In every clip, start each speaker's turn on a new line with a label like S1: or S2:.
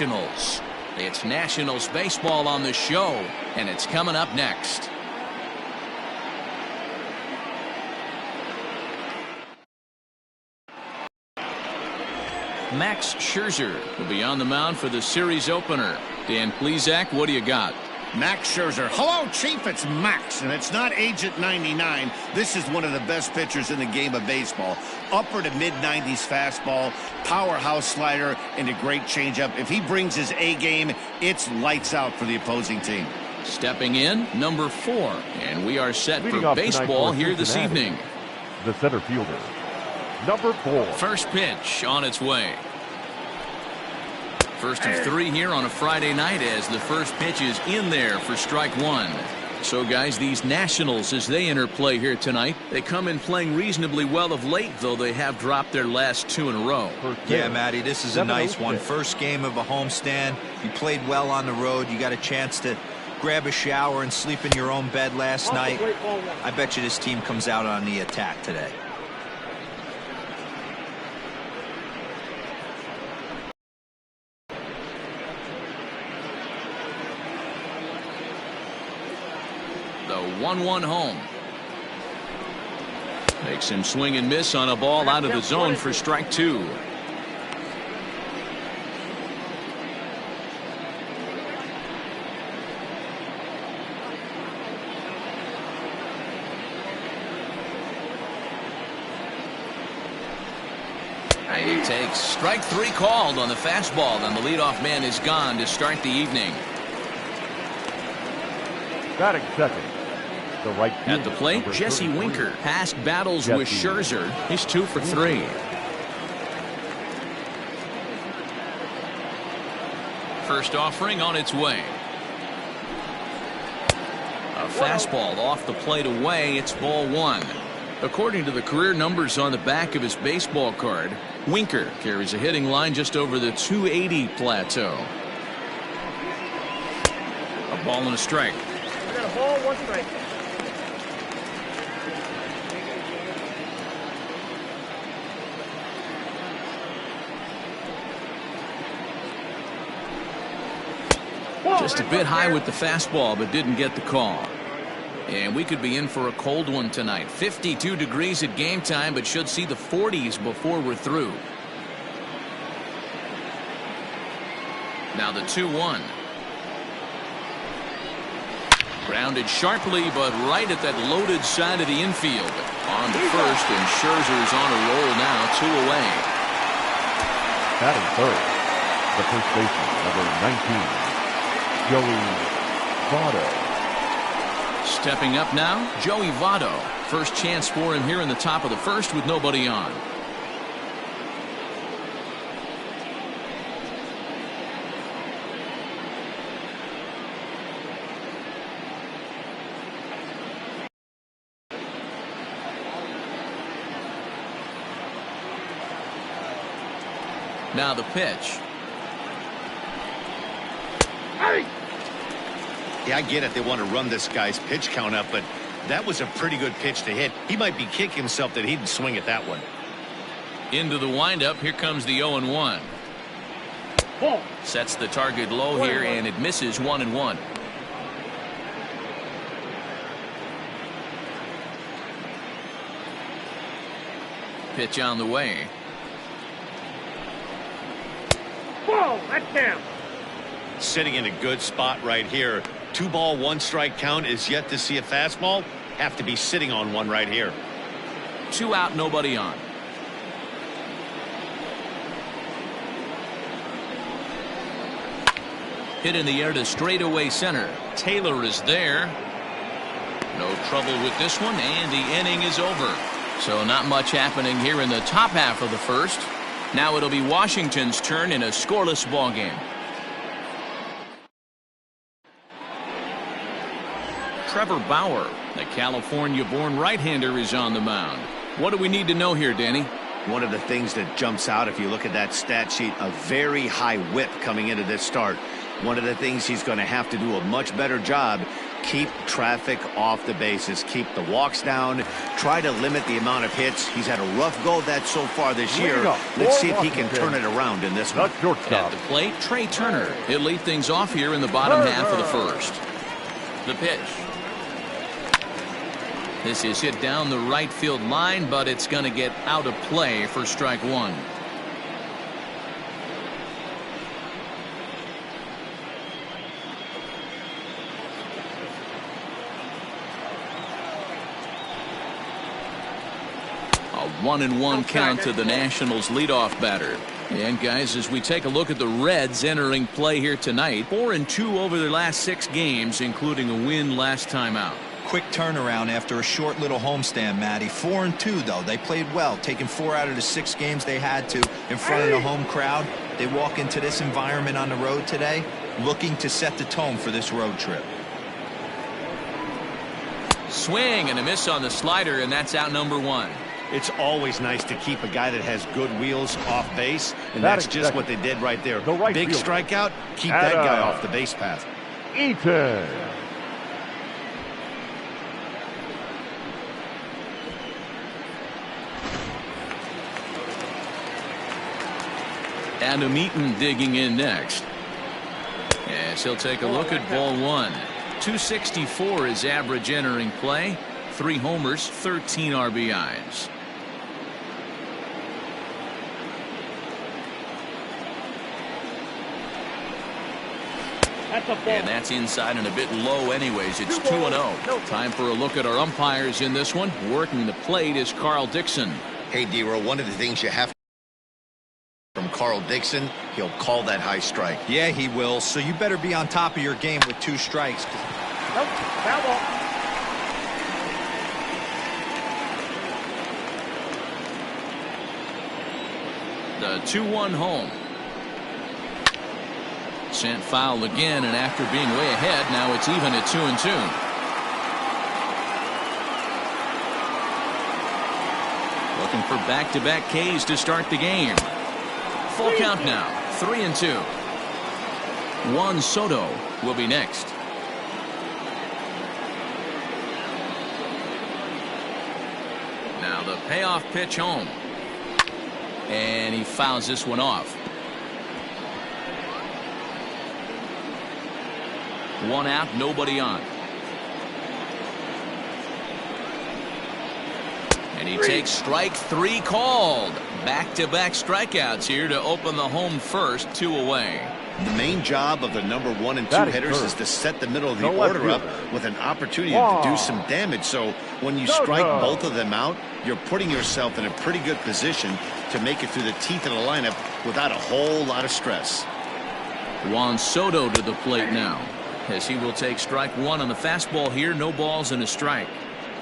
S1: Nationals. It's Nationals baseball on the show, and it's coming up next. Max Scherzer will be on the mound for the series opener. Dan Plesac, what do you got?
S2: Max Scherzer. Hello, Chief. It's Max, and it's not Agent 99. This is one of the best pitchers in the game of baseball. Upper to mid-90s fastball, powerhouse slider, and a great changeup. If he brings his A game, it's lights out for the opposing team.
S1: Stepping in, number 4, and we are set for baseball here this evening.
S3: The center fielder, number 4.
S1: First pitch on its way. First of 3 here on a Friday night as the first pitch is in there for strike 1. So, guys, these Nationals, as they enter play here tonight, they come in playing reasonably well of late, though they have dropped their last 2 in a row.
S4: Yeah, Matty, this is a nice one. First game of a homestand. You played well on the road. You got a chance to grab a shower and sleep in your own bed last night. I bet you this team comes out on the attack today.
S1: The 1-1 home. Makes him swing and miss on a ball out of the zone for strike 2. And he takes strike 3 called on the fastball, and the leadoff man is gone to start the evening.
S3: Batting second, the right fielder,
S1: at the plate, Jesse Winker. Past battles with Scherzer. He's 2 for 3. First offering on its way. A fastball off the plate away. It's ball 1. According to the career numbers on the back of his baseball card, Winker carries a hitting line just over the 280 plateau. A ball and a strike.
S5: Got a ball, 1 strike.
S1: Just a bit high with the fastball, but didn't get the call. And we could be in for a cold one tonight. 52 degrees at game time, but should see the 40s before we're through. Now the 2-1. Grounded sharply, but right at that loaded side of the infield. On to first, and Scherzer's on a roll now, 2 away.
S3: Batting third, the first baseman, number 19, Joey Votto.
S1: Stepping up now, Joey Votto. First chance for him here in the top of the first with nobody on. Now the pitch.
S2: Yeah, I get it. They want to run this guy's pitch count up, but that was a pretty good pitch to hit. He might be kicking himself that he didn't swing at that one.
S1: Into the windup. Here comes the 0-1. Sets the target low here, and it misses 1-1. Pitch on the way.
S5: Whoa, that's him.
S2: Sitting in a good spot right here. 2 ball, 1 strike count is yet to see a fastball. Have to be sitting on one right here.
S1: 2 out, nobody on. Hit in the air to straightaway center. Taylor is there. No trouble with this one, and the inning is over. So not much happening here in the top half of the first. Now it'll be Washington's turn in a scoreless ball game. Trevor Bauer, the California-born right-hander, is on the mound. What do we need to know here, Danny?
S2: One of the things that jumps out if you look at that stat sheet, a very high whip coming into this start. One of the things he's going to have to do a much better job Keep traffic off the bases. Keep the walks down. Try to limit the amount of hits. He's had a rough go of that so far this year. Let's see if he can turn it around in this one.
S1: At the plate, Trey Turner. He'll lead things off here in the bottom half of the first. The pitch. This is hit down the right field line, but it's going to get out of play for strike one. A 1-1 count to the Nationals leadoff batter. And guys, as we take a look at the Reds entering play here tonight, 4-2 over their last 6 games, including a win last time out.
S4: Quick turnaround after a short little homestand, Matty. 4-2 though. They played well, taking 4 out of the 6 games they had to in front of the home crowd. They walk into this environment on the road today looking to set the tone for this road trip.
S1: Swing and a miss on the slider, and that's out number 1.
S2: It's always nice to keep a guy that has good wheels off base, and that's just what they did right there. Big strikeout, keep that guy off the base path.
S3: Eaton.
S1: Adam Eaton digging in next. Yes, he'll take a look at ball 1. 264 is average entering play. 3 homers, 13 RBIs. And that's inside and a bit low anyways. It's 2-0. Time for a look at our umpires in this one. Working the plate is Carl Dixon.
S2: Hey, D-Row, one of the things you have from Carl Dixon, he'll call that high strike.
S4: Yeah, he will. So you better be on top of your game with 2 strikes.
S5: Nope, foul ball.
S1: The 2-1 home. Sent foul again, and after being way ahead, now it's even at 2-2. Looking for back-to-back Ks to start the game. Full count now, 3-2. Juan Soto will be next. Now the payoff pitch home. And he fouls this one off. 1 out, nobody on. And he takes strike 3 called. Back-to-back strikeouts here to open the home first, 2 away.
S2: The main job of the number 1 and 2 hitters is to set the middle of the order up with an opportunity to do some damage. So when you strike both of them out, you're putting yourself in a pretty good position to make it through the teeth of the lineup without a whole lot of stress.
S1: Juan Soto to the plate now, as he will take strike 1 on the fastball here. No balls and a strike.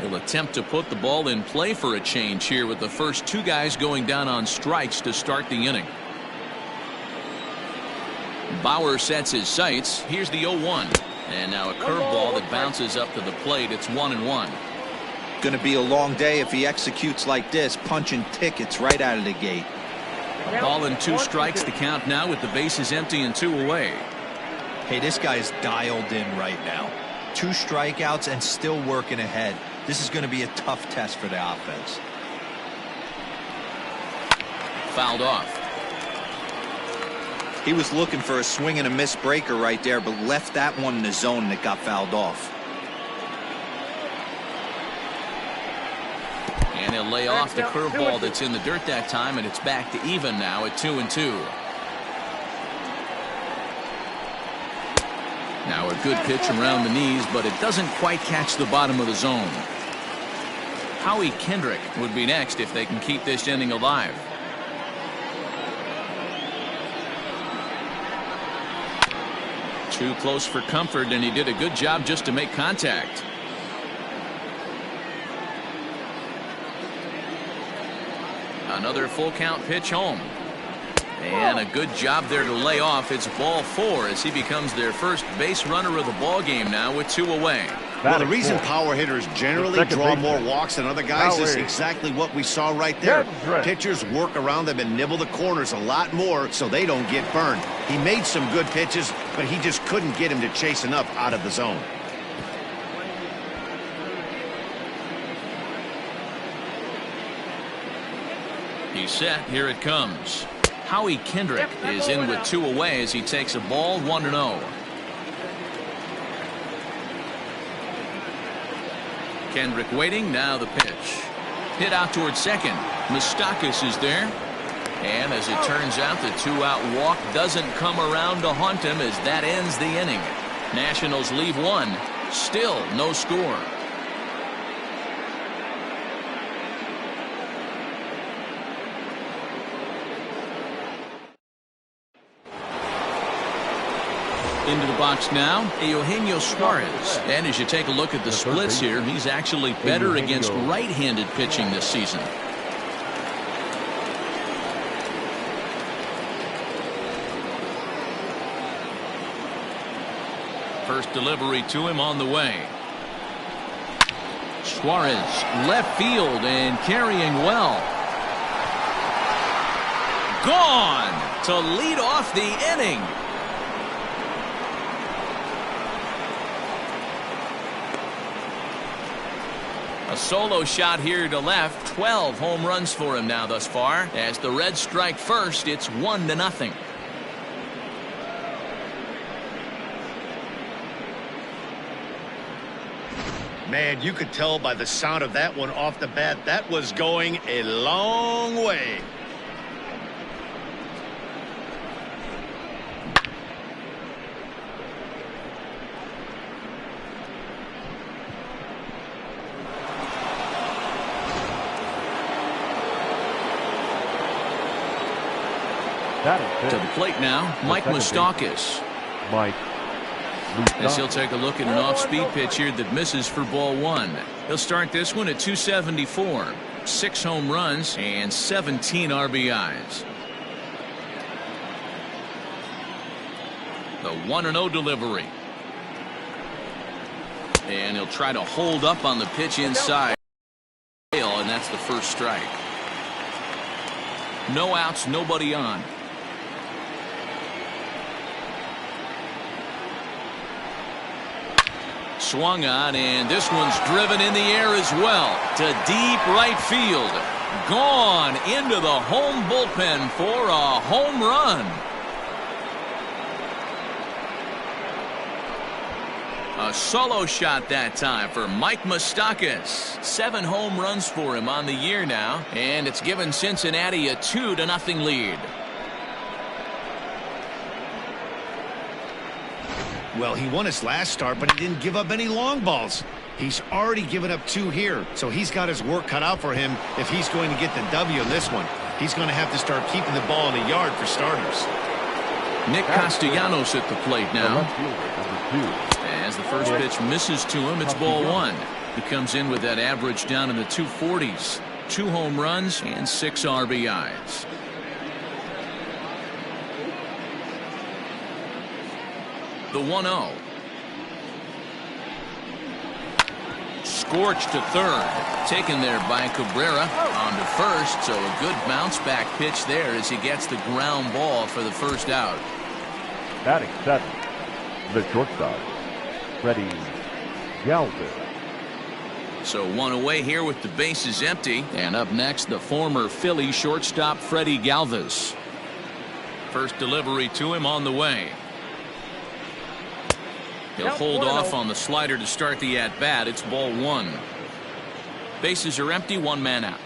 S1: He'll attempt to put the ball in play for a change here with the first 2 guys going down on strikes to start the inning. Bauer sets his sights. Here's the 0-1. And now a curveball that bounces up to the plate. It's 1-1.
S4: Going to be a long day if he executes like this, punching tickets right out of the gate.
S1: A ball and 2 strikes to count now with the bases empty and 2 away.
S4: Hey, this guy's dialed in right now. 2 strikeouts and still working ahead. This is going to be a tough test for the offense.
S1: Fouled off.
S4: He was looking for a swing and a miss breaker right there, but left that one in the zone and it got fouled off.
S1: And he'll lay off the curveball that's in the dirt that time, and it's back to even now at 2-2. Now a good pitch around the knees, but it doesn't quite catch the bottom of the zone. Howie Kendrick would be next if they can keep this inning alive. Too close for comfort, and he did a good job just to make contact. Another full count pitch home. And a good job there to lay off. It's ball 4 as he becomes their first base runner of the ball game now with 2 away.
S2: Well, the reason power hitters generally draw more walks than other guys is exactly what we saw right there. Pitchers work around them and nibble the corners a lot more so they don't get burned. He made some good pitches, but he just couldn't get him to chase enough out of the zone.
S1: set. Here it comes. Howie Kendrick is in with 2 away as he takes a ball 1-0. Kendrick waiting. Now the pitch. Hit out towards second. Moustakas is there. And as it turns out, the 2-out walk doesn't come around to haunt him as that ends the inning. Nationals leave 1. Still no score. Into the box now, Eugenio Suarez. And as you take a look at the splits here, he's actually better against right-handed pitching this season. First delivery to him on the way. Suarez, left field and carrying well. Gone to lead off the inning. A solo shot here to left. 12 home runs for him now thus far. As the Reds strike first, it's 1-0.
S2: Man, you could tell by the sound of that one off the bat, that was going a long way.
S1: To the plate now, Mike Moustakas. As he'll take a look at an off-speed pitch here that misses for ball 1. He'll start this one at 274. 6 home runs and 17 RBIs. The 1-0 delivery. And he'll try to hold up on the pitch inside. And that's the first strike. No outs, nobody on. Swung on, and this one's driven in the air as well to deep right field. Gone into the home bullpen for a home run. A solo shot that time for Mike Moustakas. 7 home runs for him on the year now, and it's given Cincinnati a 2-0 lead.
S2: Well, he won his last start, but he didn't give up any long balls. He's already given up 2 here, so he's got his work cut out for him if he's going to get the W in this one. He's going to have to start keeping the ball in the yard for starters.
S1: Nick Castellanos at the plate now. As the first pitch misses to him, it's ball 1. He comes in with that average down in the 240s. 2 home runs and 6 RBIs. The 1-0. Scorched to third. Taken there by Cabrera. On to first, so a good bounce back pitch there as he gets the ground ball for the first out.
S3: Batting 7, the shortstop, Freddie Galvis.
S1: So 1 away here with the bases empty. And up next, the former Philly shortstop Freddie Galvis. First delivery to him on the way. He'll hold off on the slider to start the at-bat. It's ball 1. Bases are empty, 1 man out.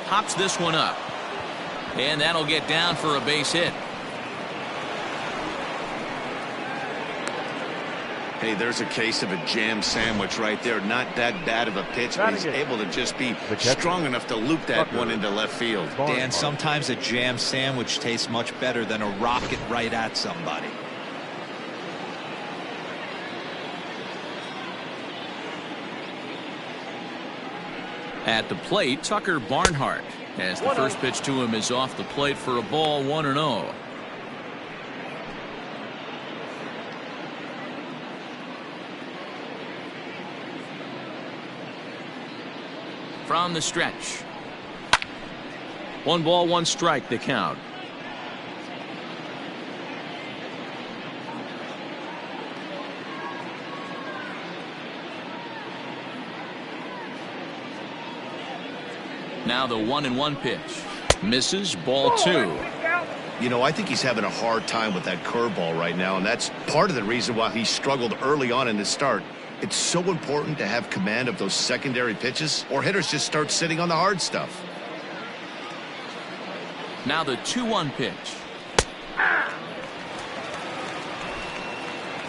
S1: Pops this one up. And that'll get down for a base hit.
S2: Hey, there's a case of a jam sandwich right there. Not that bad of a pitch, but he's able to just be strong enough to loop that one into left field.
S4: Dan, sometimes a jam sandwich tastes much better than a rocket right at somebody.
S1: At the plate, Tucker Barnhart, as the first pitch to him is off the plate for a ball, 1-0. From the stretch. 1 ball, 1 strike, the count. Now the 1-1 pitch. Misses, ball 2.
S2: You know, I think he's having a hard time with that curveball right now, and that's part of the reason why he struggled early on in the start. It's so important to have command of those secondary pitches, or hitters just start sitting on the hard stuff.
S1: Now the 2-1 pitch.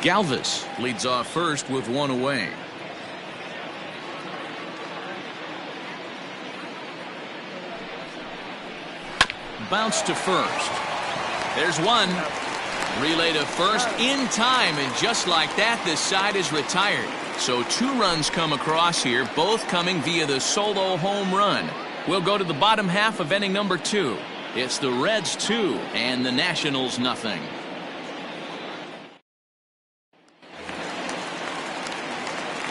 S1: Galvis leads off first with 1 away. Bounce to first. There's 1. Relay to first in time, and just like that, this side is retired. So 2 runs come across here, both coming via the solo home run. We'll go to the bottom half of inning number 2. It's the Reds 2 and the Nationals nothing.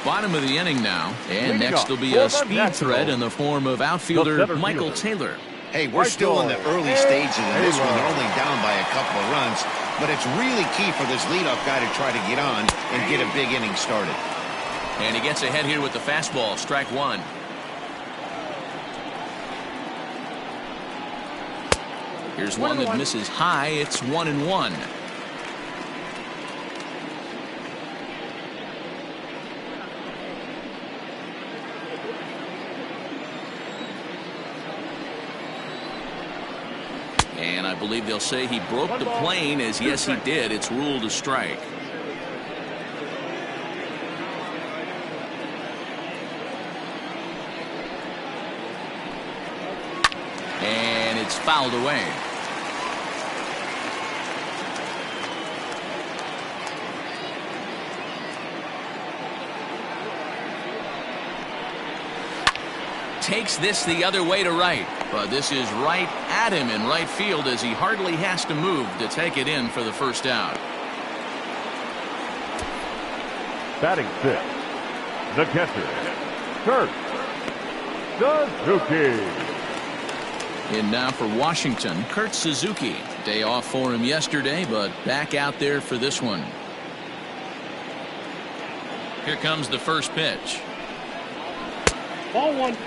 S1: Bottom of the inning now, and next will be a speed threat in the form of outfielder Michael Taylor.
S2: Hey, we're still in the early stages of this one. They're only down by a couple of runs, but it's really key for this leadoff guy to try to get on and get a big inning started.
S1: And he gets ahead here with the fastball, strike 1. Here's one that misses high. It's 1-1. And I believe they'll say he broke the plane, as yes he did. It's ruled a strike. And it's fouled away. Takes this the other way to right, but this is right at him in right field as he hardly has to move to take it in for the first out.
S3: Batting 6, the catcher, Kurt Suzuki.
S1: In now for Washington, Kurt Suzuki. Day off for him yesterday, but back out there for this one. Here comes the first pitch.
S5: Ball 1.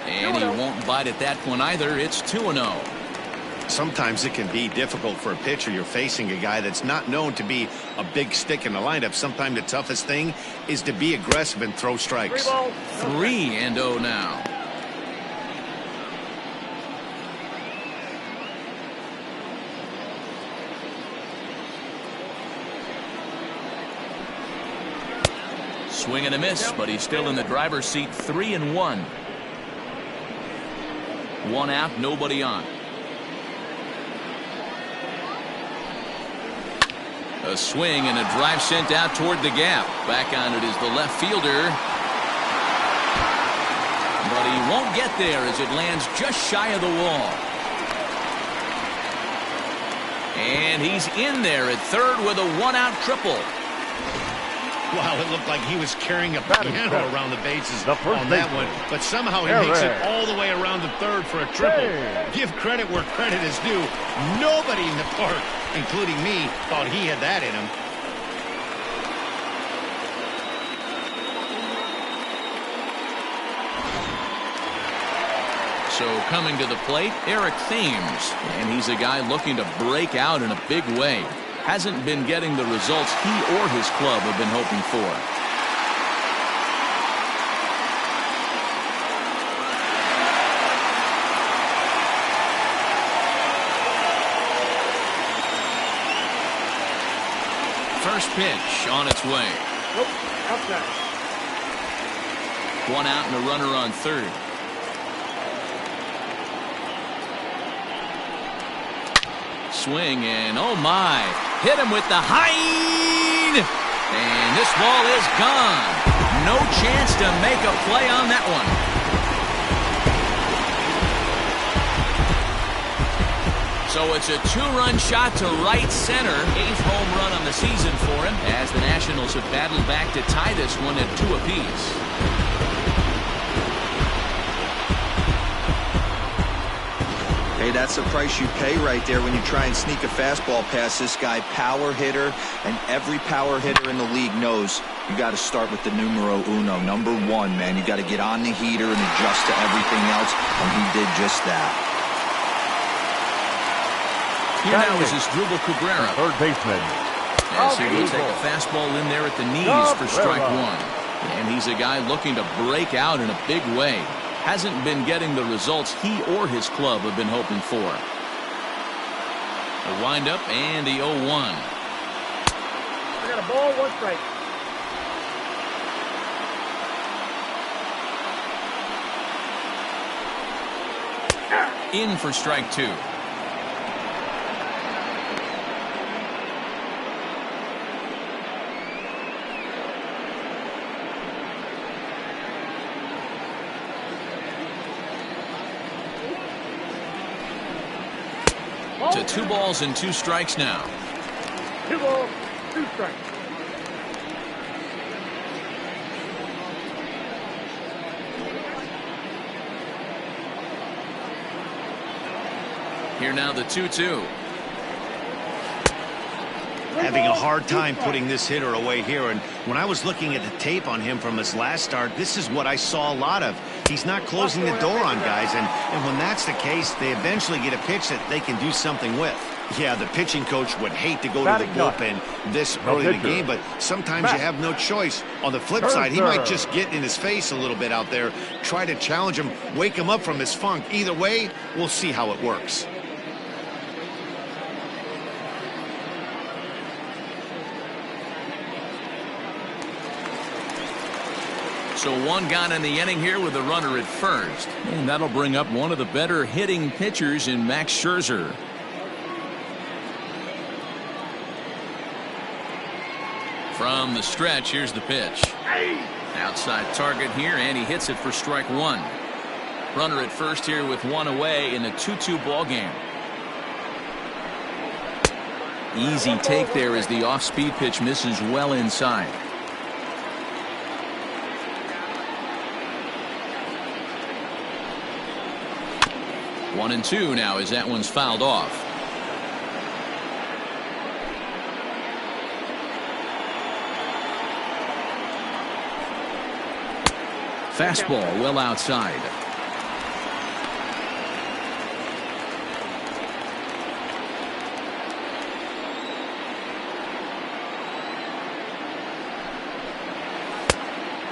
S1: And he won't bite at that one either. It's 2-0.
S2: Sometimes it can be difficult for a pitcher. You're facing a guy that's not known to be a big stick in the lineup. Sometimes the toughest thing is to be aggressive and throw strikes.
S1: 3-0 now. Swing and a miss, but he's still in the driver's seat. 3-1. 1 out, nobody on. A swing and a drive sent out toward the gap. Back on it is the left fielder. But he won't get there as it lands just shy of the wall. And he's in there at third with a 1-out triple.
S2: Wow, it looked like he was carrying a piano around the bases on that one, but somehow he makes it all the way around the third for a triple. Give credit where credit is due. Nobody in the park, including me, thought he had that in him.
S1: So coming to the plate, Eric Thames, and he's a guy looking to break out in a big way. Hasn't been getting the results he or his club have been hoping for. First pitch on its way.
S5: Nope, outside.
S1: 1 out and a runner on third. Swing and oh my, hit him with the Hind, and this ball is gone. No chance to make a play on that one. So it's a 2-run shot to right center. 8th home run on the season for him as the Nationals have battled back to tie this one at 2 apiece.
S4: Hey, that's the price you pay right there when you try and sneak a fastball past this guy. Power hitter, and every power hitter in the league knows you got to start with the numero uno, number one, man. You got to get on the heater and adjust to everything else, and he did just that.
S1: Here now is Asdrubal Cabrera.
S3: Third baseman.
S1: As he will take a fastball in there at the knees for strike one. And he's a guy looking to break out in a big way. Hasn't been getting the results he or his club have been hoping for. The windup and the 0-1.
S5: I got a ball, 1 strike.
S1: In for strike two. To 2 balls and 2 strikes now.
S5: 2 balls, 2 strikes.
S1: Here now the 2-2.
S2: Having a hard time putting this hitter away here, and when I was looking at the tape on him from his last start, this is what I saw a lot of. He's not closing the door on guys, and when that's the case, they eventually get a pitch that they can do something with. Yeah, the pitching coach would hate to go to the bullpen this early in the game, but sometimes you have no choice. On the flip side, he might just get in his face a little bit out there, try to challenge him, wake him up from his funk. Either way, we'll see how it works.
S1: So 1 gone in the inning here with a runner at first. And that'll bring up one of the better hitting pitchers in Max Scherzer. From the stretch, here's the pitch. Outside target here, and he hits it for strike one. Runner at first here with 1 away in a 2-2 ball game. Easy take there as the off-speed pitch misses well inside. 1-2 now as that one's fouled off. Fastball well outside.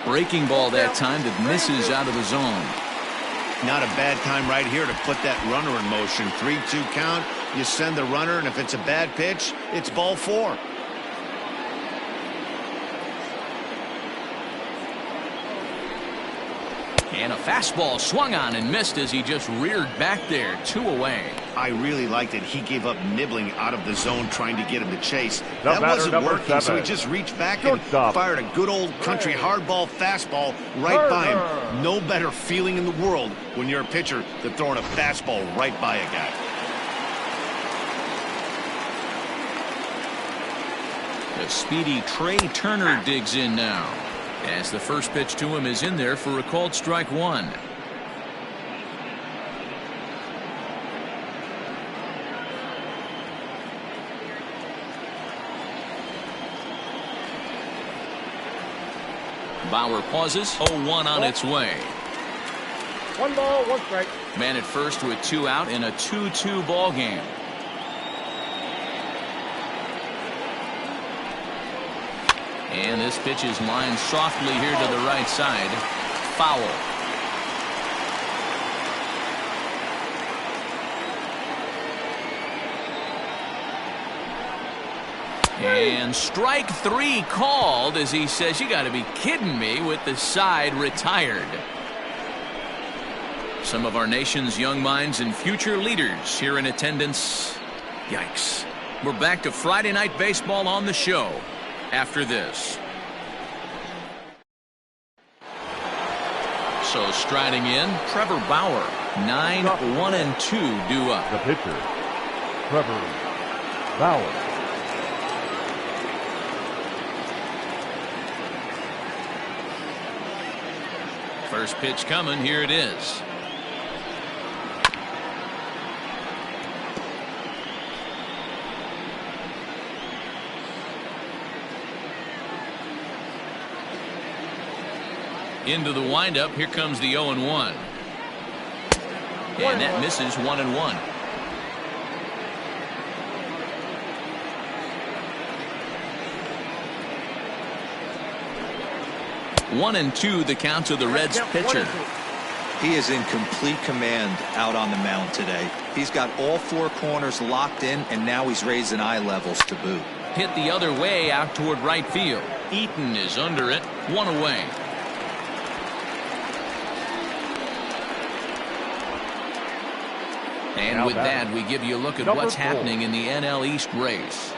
S1: Breaking ball that time that misses out of the zone.
S2: Not a bad time right here to put that runner in motion. 3-2 count. You send the runner, and if it's a bad pitch, it's ball 4.
S1: And a fastball swung on and missed as he just reared back there. 2 away.
S2: I really liked it. He gave up nibbling out of the zone trying to get him to chase.
S3: The
S2: that
S3: batter,
S2: wasn't working,
S3: 7.
S2: so he just reached back
S3: Shortstop.
S2: and fired a good old country hardball fastball right by him. No better feeling in the world when you're a pitcher than throwing a fastball right by a guy.
S1: The speedy Trey Turner digs in now, as the first pitch to him is in there for a called strike one. Bauer pauses. 0-1 on its way.
S5: 1 ball, 1 strike.
S1: Man at first with 2 out in a 2-2 ball game. And this pitch is lined softly here to the right side. Foul. And strike 3 called as he says, "You got to be kidding me," with the side retired. Some of our nation's young minds and future leaders here in attendance. Yikes. We're back to Friday Night Baseball on the show after this. So striding in, Trevor Bauer. 9-1-2 due up.
S3: The pitcher, Trevor Bauer. First pitch coming. Here it is.
S1: Into the windup. Here comes the 0-1. And that misses 1-1. 1-2 the count to the Reds pitcher.
S4: He is in complete command out on the mound today. He's got all four corners locked in, and now he's raising eye levels to boot.
S1: Hit the other way out toward right field. Eaton is under it. 1 away. And
S3: Now
S1: with that, we give you a look at what's happening in the NL East race.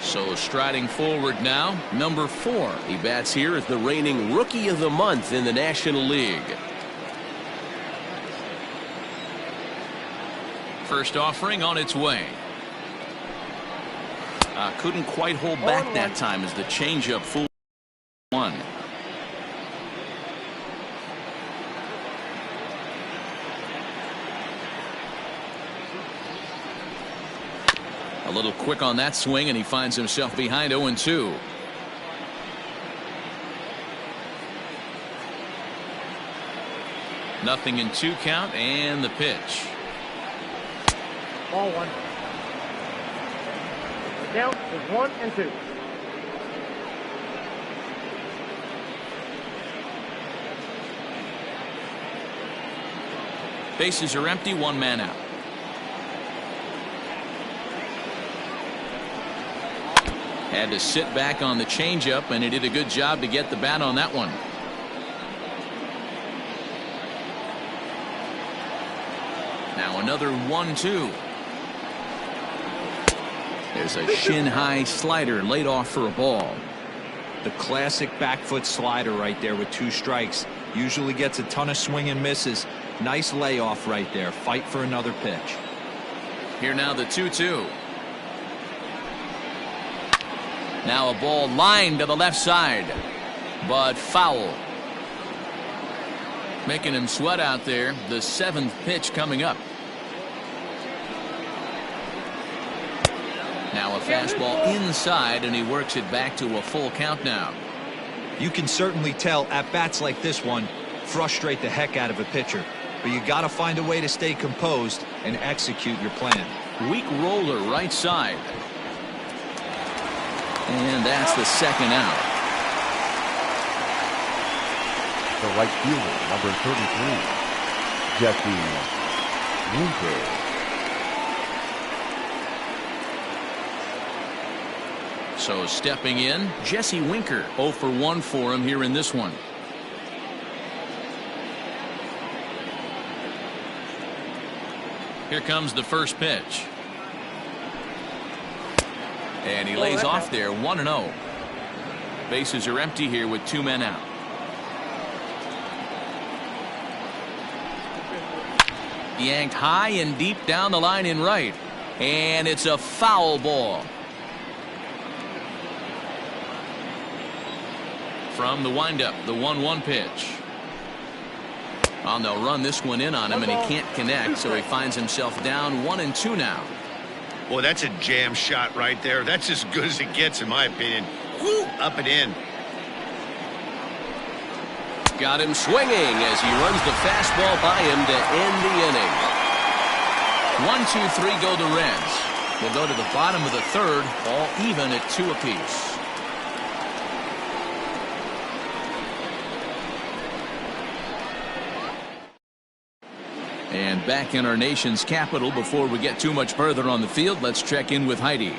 S1: So striding forward now, number 4.
S6: He bats here as the reigning Rookie of the Month in the National League.
S1: First offering on its way. Couldn't quite hold back that time as the changeup fooled one. A little quick on that swing, and he finds himself behind 0-2. Nothing in 2 count, and the pitch.
S5: Ball 1. The count is 1-2.
S1: Bases are empty, 1 man out. Had to sit back on the changeup, and he did a good job to get the bat on that one. Now another 1-2. There's a shin-high slider laid off for a ball.
S4: The classic back foot slider right there with 2 strikes. Usually gets a ton of swing and misses. Nice layoff right there. Fight for another pitch.
S1: Here now the 2-2. Now a ball lined to the left side, but foul. Making him sweat out there. The 7th pitch coming up. Now a fastball inside, and he works it back to a full count now.
S4: You can certainly tell at bats like this one frustrate the heck out of a pitcher, but you got to find a way to stay composed and execute your plan.
S1: Weak roller right side. And that's the 2nd out.
S3: The right fielder, number 33, Jesse Winker.
S1: So stepping in, Jesse Winker. 0 for 1 for him here in this one. Here comes the first pitch. And he lays off there, 1-0. Bases are empty here with 2 men out. Yanked high and deep down the line in right. And it's a foul ball. From the windup, the 1-1 pitch. Oh, they'll run this one in on him, and he can't connect, so he finds himself down 1-2 now.
S2: Well, that's a jam shot right there. That's as good as it gets, in my opinion. Woo, up and in.
S6: Got him swinging as he runs the fastball by him to end the inning.
S1: 1-2-3 go the Reds. We'll go to the bottom of the 3rd, all even at 2 apiece. And back in our nation's capital, before we get too much further on the field, let's check in with Heidi.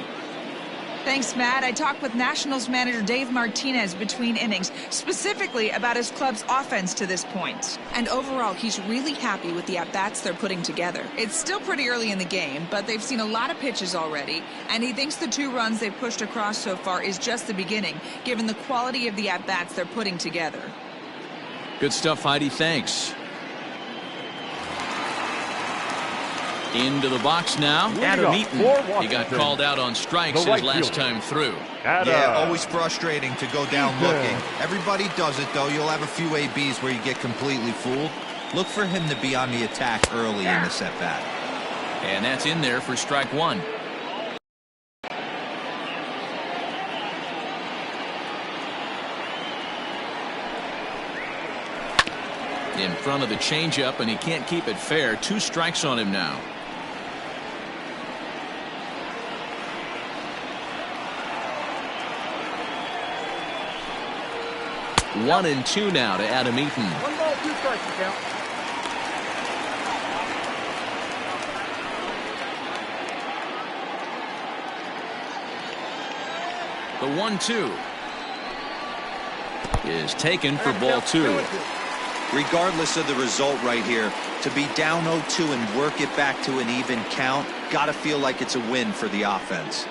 S7: Thanks, Matt. I talked with Nationals manager Dave Martinez between innings, specifically about his club's offense to this point. And overall, he's really happy with the at-bats they're putting together. It's still pretty early in the game, but they've seen a lot of pitches already, and he thinks the 2 runs they've pushed across so far is just the beginning, given the quality of the at-bats they're putting together.
S1: Good stuff, Heidi. Thanks. Into the box now, Adam Eaton. He got called out on strikes his last time through.
S4: Yeah, always frustrating to go down looking. Everybody does it, though. You'll have a few ABs where you get completely fooled. Look for him to be on the attack early in this at-bat.
S1: And that's in there for strike one. In front of the changeup, and he can't keep it fair. 2 strikes on him now. One and two now to Adam Eaton.
S5: 1 ball, 2 strikes, you count.
S1: The 1-2 is taken for ball 2.
S4: Regardless of the result right here, to be down 0-2 and work it back to an even count, gotta feel like it's a win for the offense.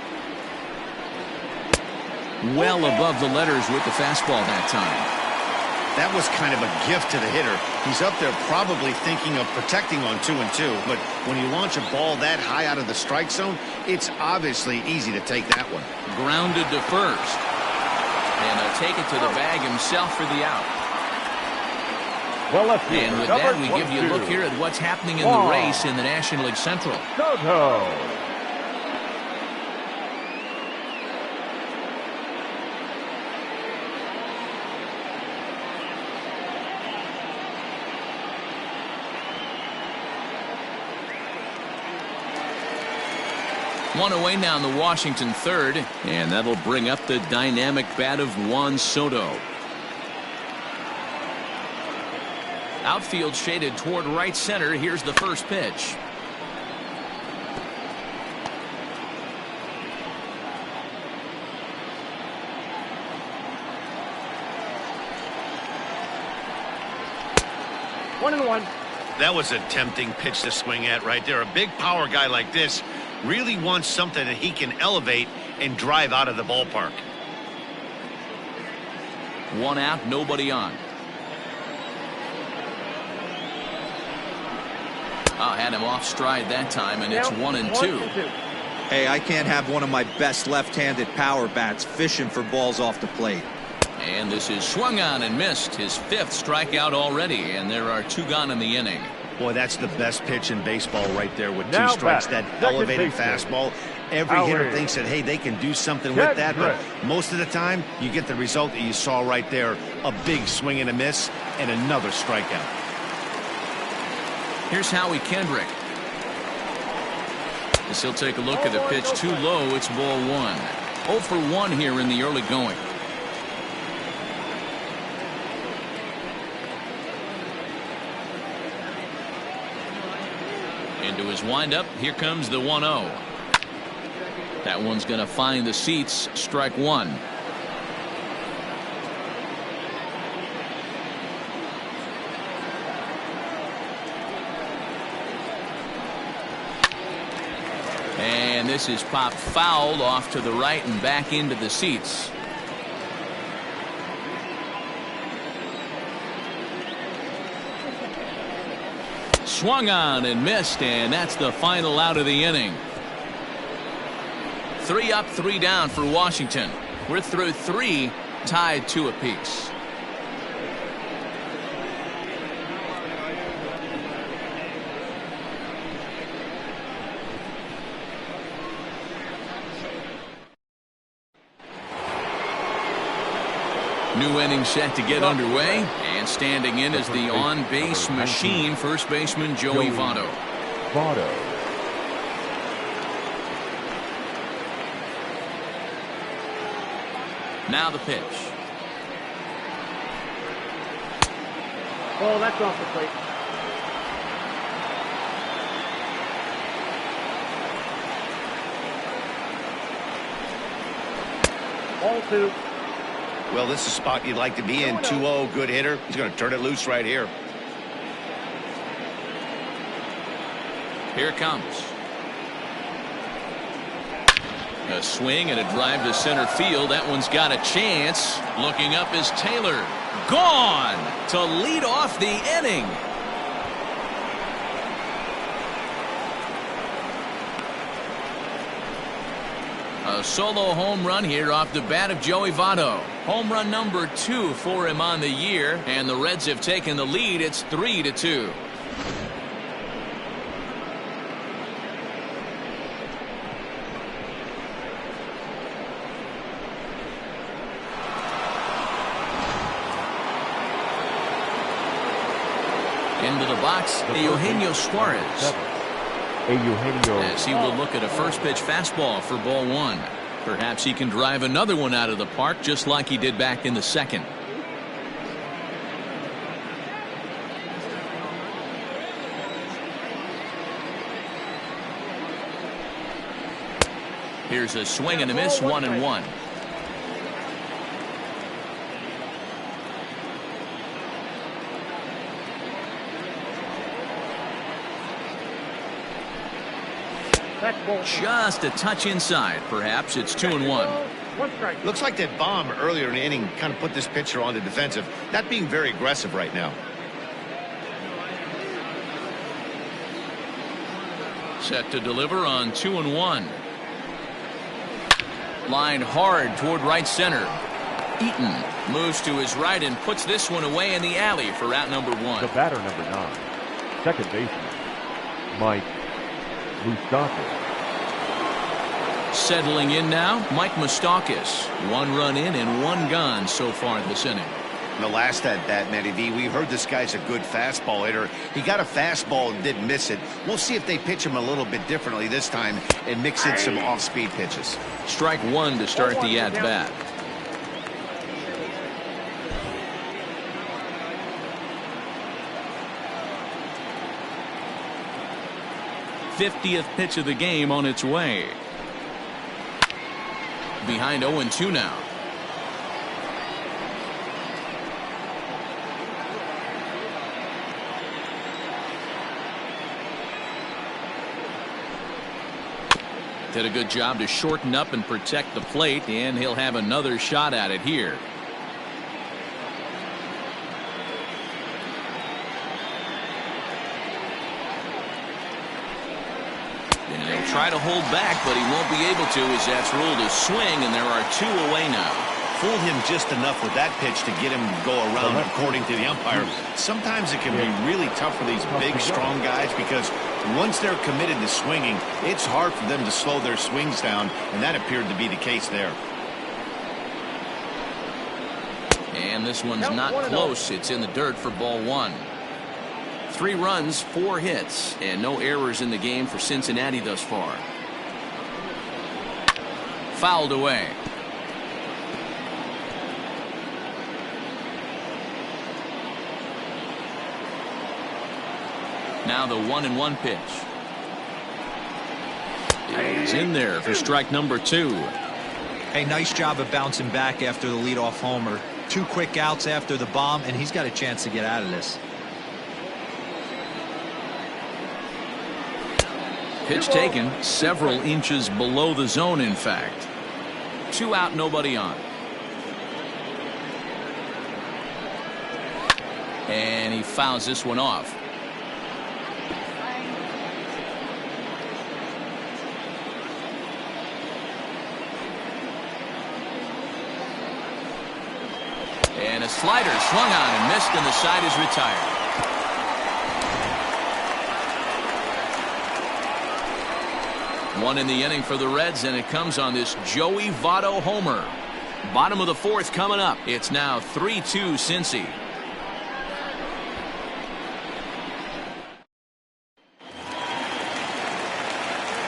S1: Well above the letters with the fastball that time.
S2: That was kind of a gift to the hitter. He's up there probably thinking of protecting on 2-2, but when you launch a ball that high out of the strike zone, it's obviously easy to take that one.
S1: Grounded to first. And he'll take it to the bag himself for the out. And with that, we give you a look here at what's happening in the race in the National League Central.
S3: Soto.
S1: One away now in the Washington third, and that'll bring up the dynamic bat of Juan Soto. Outfield shaded toward right center. Here's the first pitch.
S5: One and one.
S2: That was a tempting pitch to swing at right there. A big power guy like this really wants something that he can elevate and drive out of the ballpark.
S1: One out, nobody on. Had him off stride that time, and it's 1-2.
S4: Hey, I can't have one of my best left-handed power bats fishing for balls off the plate.
S1: And this is swung on and missed. His 5th strikeout already, and there are 2 gone in the inning.
S2: Boy, that's the best pitch in baseball right there with 2
S3: Now
S2: strikes.
S3: back,
S2: That
S3: second
S2: elevated
S3: baseman.
S2: fastball. Every hitter thinks that, hey, they can do something with that, but most of the time you get the result that you saw right there. A big swing and a miss and another strikeout.
S1: Here's Howie Kendrick. As he'll take a look at a pitch too low. It's ball 1. 0 for 1 here in the early going. Into his windup. Here comes the 1-0. That one's going to find the seats. Strike 1. And this is popped foul off to the right and back into the seats. Swung on and missed, and that's the final out of the inning. 3 up, 3 down for Washington. We're through 3, tied 2 apiece. New inning set to get underway, and standing in is the on-base machine, first baseman Joey Votto. Now the pitch.
S5: Oh, that's off the plate. Ball 2.
S2: Well, this is a spot you'd like to be in. 2-0, good hitter. He's going to turn it loose right here.
S1: Here it comes. A swing and a drive to center field. That one's got a chance. Looking up is Taylor. Gone to lead off the inning. A A solo home run here off the bat of Joey Votto. Home run number 2 for him on the year, and the Reds have taken the lead. It's 3-2. Into the box, Eugenio Suarez. As he will look at a first pitch fastball for ball 1. Perhaps he can drive another one out of the park just like he did back in the second. Here's a swing and a miss, 1-1. Just a touch inside. Perhaps it's 2-1.
S2: Looks like that bomb earlier in the inning kind of put this pitcher on the defensive. Not being very aggressive right now.
S1: Set to deliver on 2-1. Line hard toward right center. Eaton moves to his right and puts this one away in the alley for out number 1.
S3: The batter, number 9, second baseman, Mike Moustakas.
S1: Settling in now, Mike Moustakas. 1 run in and 1 gone so far this inning.
S2: In the last at bat, Matty V, we heard this guy's a good fastball hitter. He got a fastball and didn't miss it. We'll see if they pitch him a little bit differently this time and mix in some off-speed pitches.
S1: Strike 1 to start the at-bat. '50th pitch of the game on its way. Behind 0-2 now. Did a good job to shorten up and protect the plate, and he'll have another shot at it here. Try to hold back, but he won't be able to as that's ruled a swing, and there are 2 away now.
S2: Fooled him just enough with that pitch to get him to go around, according to the umpire. Sometimes it can be really tough for these big, strong guys because once they're committed to swinging, it's hard for them to slow their swings down, and that appeared to be the case there.
S1: And this one's not close. It's in the dirt for ball 1. 3 runs, 4 hits, and no errors in the game for Cincinnati thus far. Fouled away. Now the 1-1 pitch. He's in there for strike number 2.
S4: Hey, nice job of bouncing back after the leadoff homer. 2 quick outs after the bomb, and he's got a chance to get out of this.
S1: Pitch taken several inches below the zone, in fact. 2 out, nobody on. And he fouls this one off. And a slider swung on and missed, and the side is retired. One in the inning for the Reds, and it comes on this Joey Votto homer. Bottom of the 4th coming up. It's now 3-2 Cincy.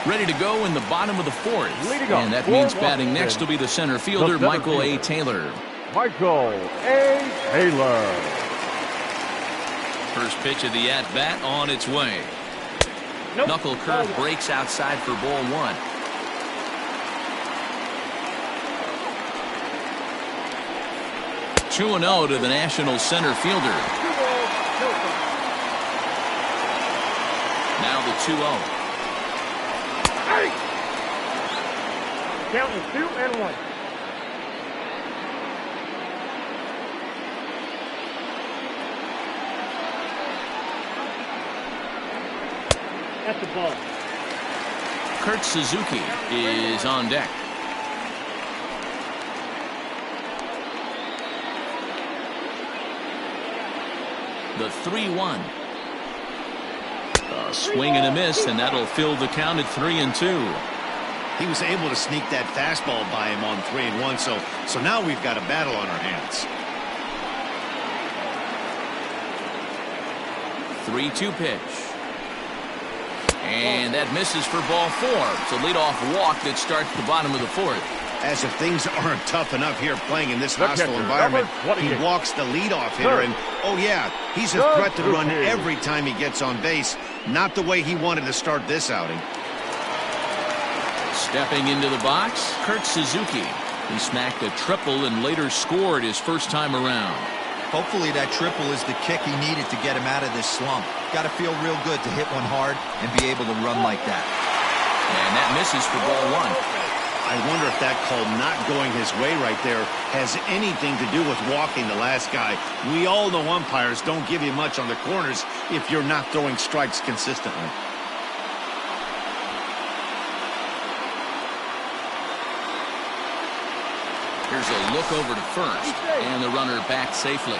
S1: Ready to go in the bottom of the 4th. And that means batting next will be the center fielder, Michael A. Taylor.
S3: Michael A. Taylor.
S1: First pitch of the at-bat on its way. Knuckle curve breaks outside for ball 1. Two 2-0 to the National center fielder. Now the 2-0.
S5: Count is 2-1. At the ball.
S1: Kurt Suzuki is on deck. The 3-1. A swing and a miss, and that'll fill the count at 3-2.
S2: He was able to sneak that fastball by him on 3-1, so now we've got a battle on our hands.
S1: 3-2 pitch. And that misses for ball 4. It's a leadoff walk that starts the bottom of the 4th.
S2: As if things aren't tough enough here playing in this hostile environment, he walks the leadoff hitter, and oh yeah, he's a threat to run every time he gets on base. Not the way he wanted to start this outing.
S1: Stepping into the box, Kurt Suzuki. He smacked a triple and later scored his first time around.
S4: Hopefully that triple is the kick he needed to get him out of this slump. Got to feel real good to hit one hard and be able to run like that.
S1: And that misses for ball 1.
S2: I wonder if that call not going his way right there has anything to do with walking the last guy. We all know umpires don't give you much on the corners if you're not throwing strikes consistently.
S1: Here's a look over to first, and the runner back safely.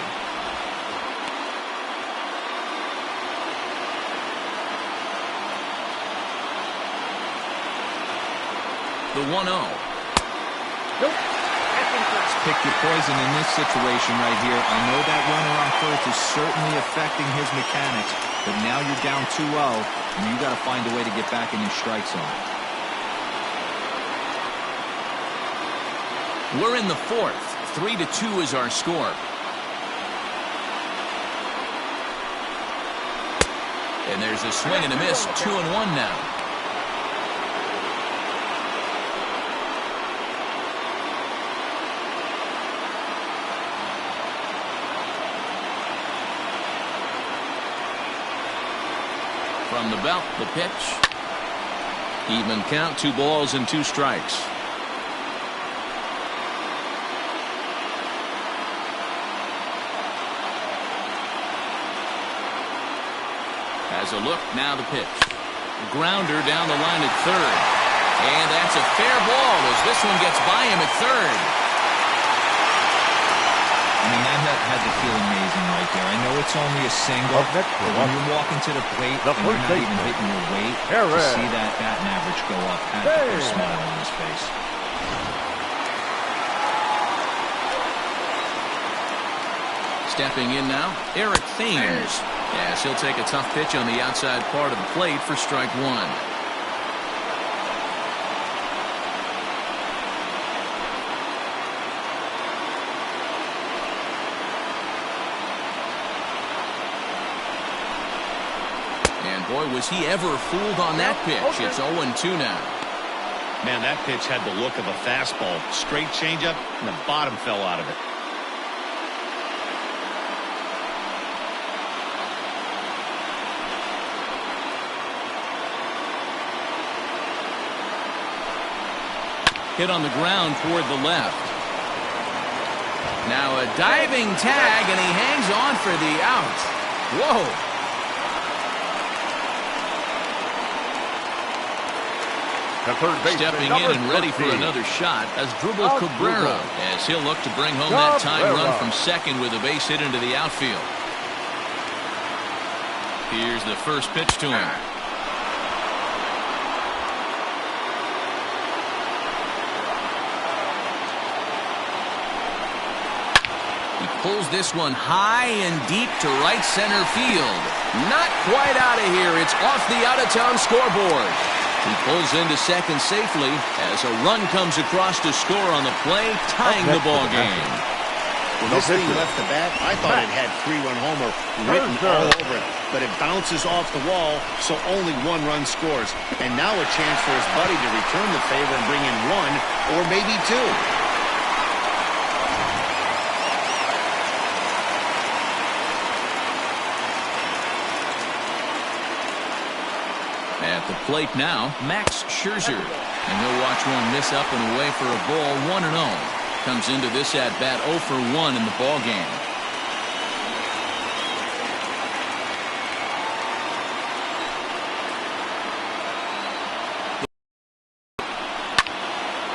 S1: The 1-0.
S4: Pick your poison in this situation right here. I know that runner on first is certainly affecting his mechanics, but now you're down 2-0, and you got to find a way to get back in your strike zone.
S1: We're in the 4th. 3-2 is our score. And there's a swing and a miss. 2-1 now. From the belt, the pitch. Even count, 2 balls and 2 strikes. Has a look, now the pitch. Grounder down the line at third. And that's a fair ball as this one gets by him at third.
S4: I mean, that had to feel amazing right there. I know it's only a single, but when you're walking to the plate and you're not even hitting your weight, to see that batting average go up had to put a smile on his face.
S1: Stepping in now, Eric Thames. Yes, he'll take a tough pitch on the outside part of the plate for strike 1. And boy, was he ever fooled on that pitch. It's 0-2 now.
S2: Man, that pitch had the look of a fastball. Straight changeup, and the bottom fell out of it.
S1: Hit on the ground toward the left. Now a diving tag, and he hangs on for the out. Whoa. Stepping in and ready for another shot as Dribble Cabrera, as he'll look to bring home that tying run from second with a base hit into the outfield. Here's the first pitch to him. He pulls this one high and deep to right center field. Not quite out of here. It's off the out-of-town scoreboard. He pulls into second safely as a run comes across to score on the play, tying the ball game.
S2: When this thing left the bat, I thought it had 3-run homer written all over it, but it bounces off the wall, so only 1 run scores. And now a chance for his buddy to return the favor and bring in 1 or maybe 2.
S1: At the plate now, Max Scherzer. And he'll watch one miss up and away for a ball, 1-0. Comes into this at-bat 0 for 1 in the ball game.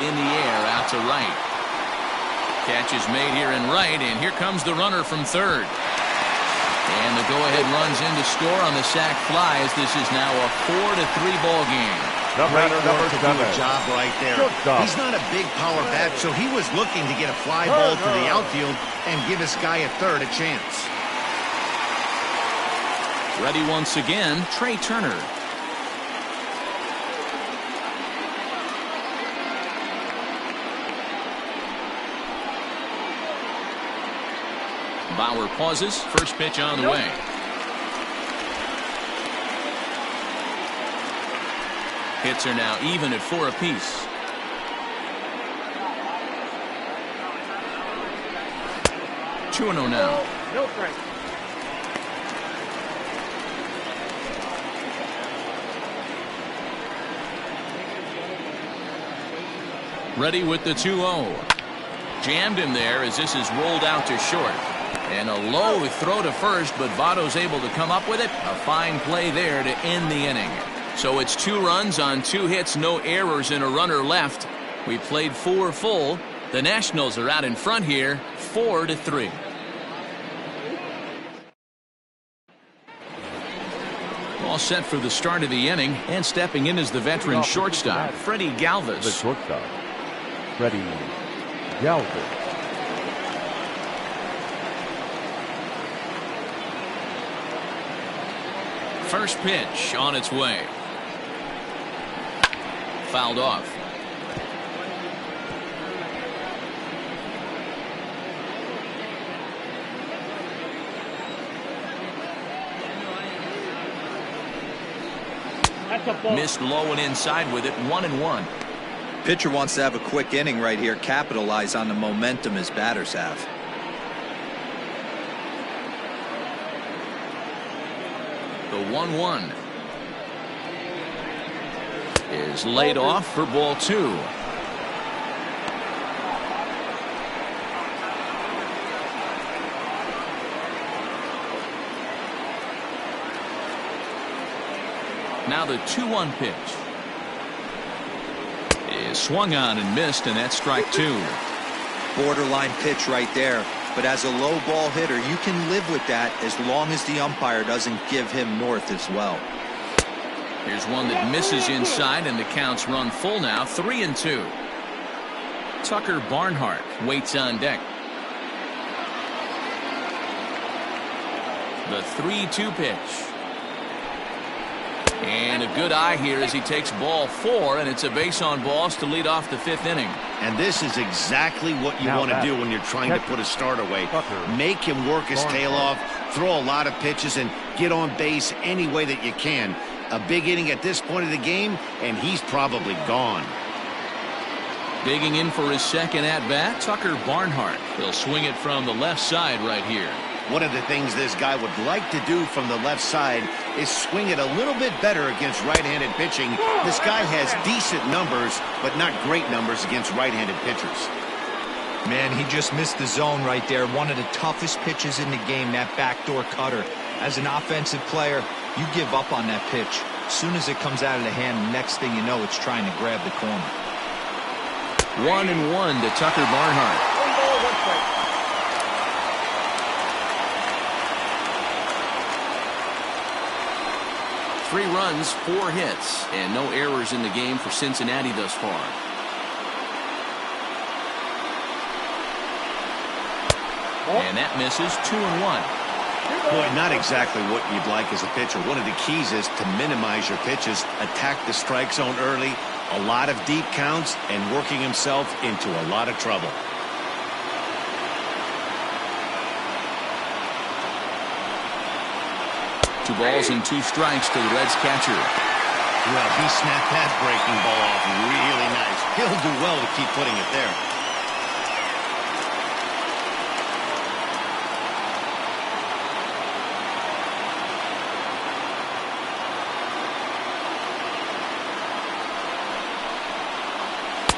S1: In the air, out to right. Catch is made here in right, and here comes the runner from third. And the go-ahead runs in to score on the sac fly as this is now a 4-3 ball game.
S2: Great
S3: Number
S2: work to do
S3: 7.
S2: a job right there.
S3: Shortstop.
S2: He's not a big power bat, so he was looking to get a fly ball to the outfield and give his guy at third a chance.
S1: Ready once again, Trey Turner. Bauer pauses. First pitch on the way. Hits are now even at 4 apiece. Two and 0 now.
S5: No strike.
S1: Ready with the 2-0. Jammed him there as this is rolled out to short. And a low throw to first, but Votto's able to come up with it. A fine play there to end the inning. So it's 2 runs on 2 hits, no errors, and a runner left. We played 4 full. The Nationals are out in front here, 4-3. All set for the start of the inning, and stepping in is the veteran shortstop, Freddie Galvis.
S3: The shortstop, Freddie Galvis.
S1: First pitch on its way. Fouled off.
S5: That's a ball.
S1: Missed low and inside with it, 1-1.
S4: Pitcher wants to have a quick inning right here, capitalize on the momentum his batters have.
S1: The 1-1 is laid off for ball 2. Now the 2-1 pitch is swung on and missed, and that's strike 2.
S4: Borderline pitch right there. But as a low ball hitter, you can live with that as long as the umpire doesn't give him north as well.
S1: Here's one that misses inside, and the count's run full now, 3-2. Tucker Barnhart waits on deck. The 3-2 pitch. And a good eye here as he takes ball 4, and it's a base on balls to lead off the 5th inning.
S2: And this is exactly what you
S3: Now
S2: want to
S3: that-
S2: do when you're trying to put a start away.
S3: Tucker.
S2: Make him work his tail off, throw a lot of pitches, and get on base any way that you can. A big inning at this point of the game, and he's probably gone.
S1: Digging in for his second at-bat, Tucker Barnhart. He'll swing it from the left side right here.
S2: One of the things this guy would like to do from the left side is swing it a little bit better against right-handed pitching. This guy has decent numbers, but not great numbers against right-handed pitchers.
S4: Man, he just missed the zone right there. One of the toughest pitches in the game, that backdoor cutter. As an offensive player, you give up on that pitch. As soon as it comes out of the hand, next thing you know, it's trying to grab the corner.
S1: 1-1 to Tucker Barnhart.
S5: 1 ball, 1 strike.
S1: Three runs, 4 hits, and no errors in the game for Cincinnati thus far. And that misses, 2-1.
S2: Boy, not exactly what you'd like as a pitcher. One of the keys is to minimize your pitches, attack the strike zone early, a lot of deep counts, and working himself into a lot of trouble.
S1: Two balls and 2 strikes to the Reds catcher.
S2: Well, he snapped that breaking ball off really nice. He'll do well to keep putting it there.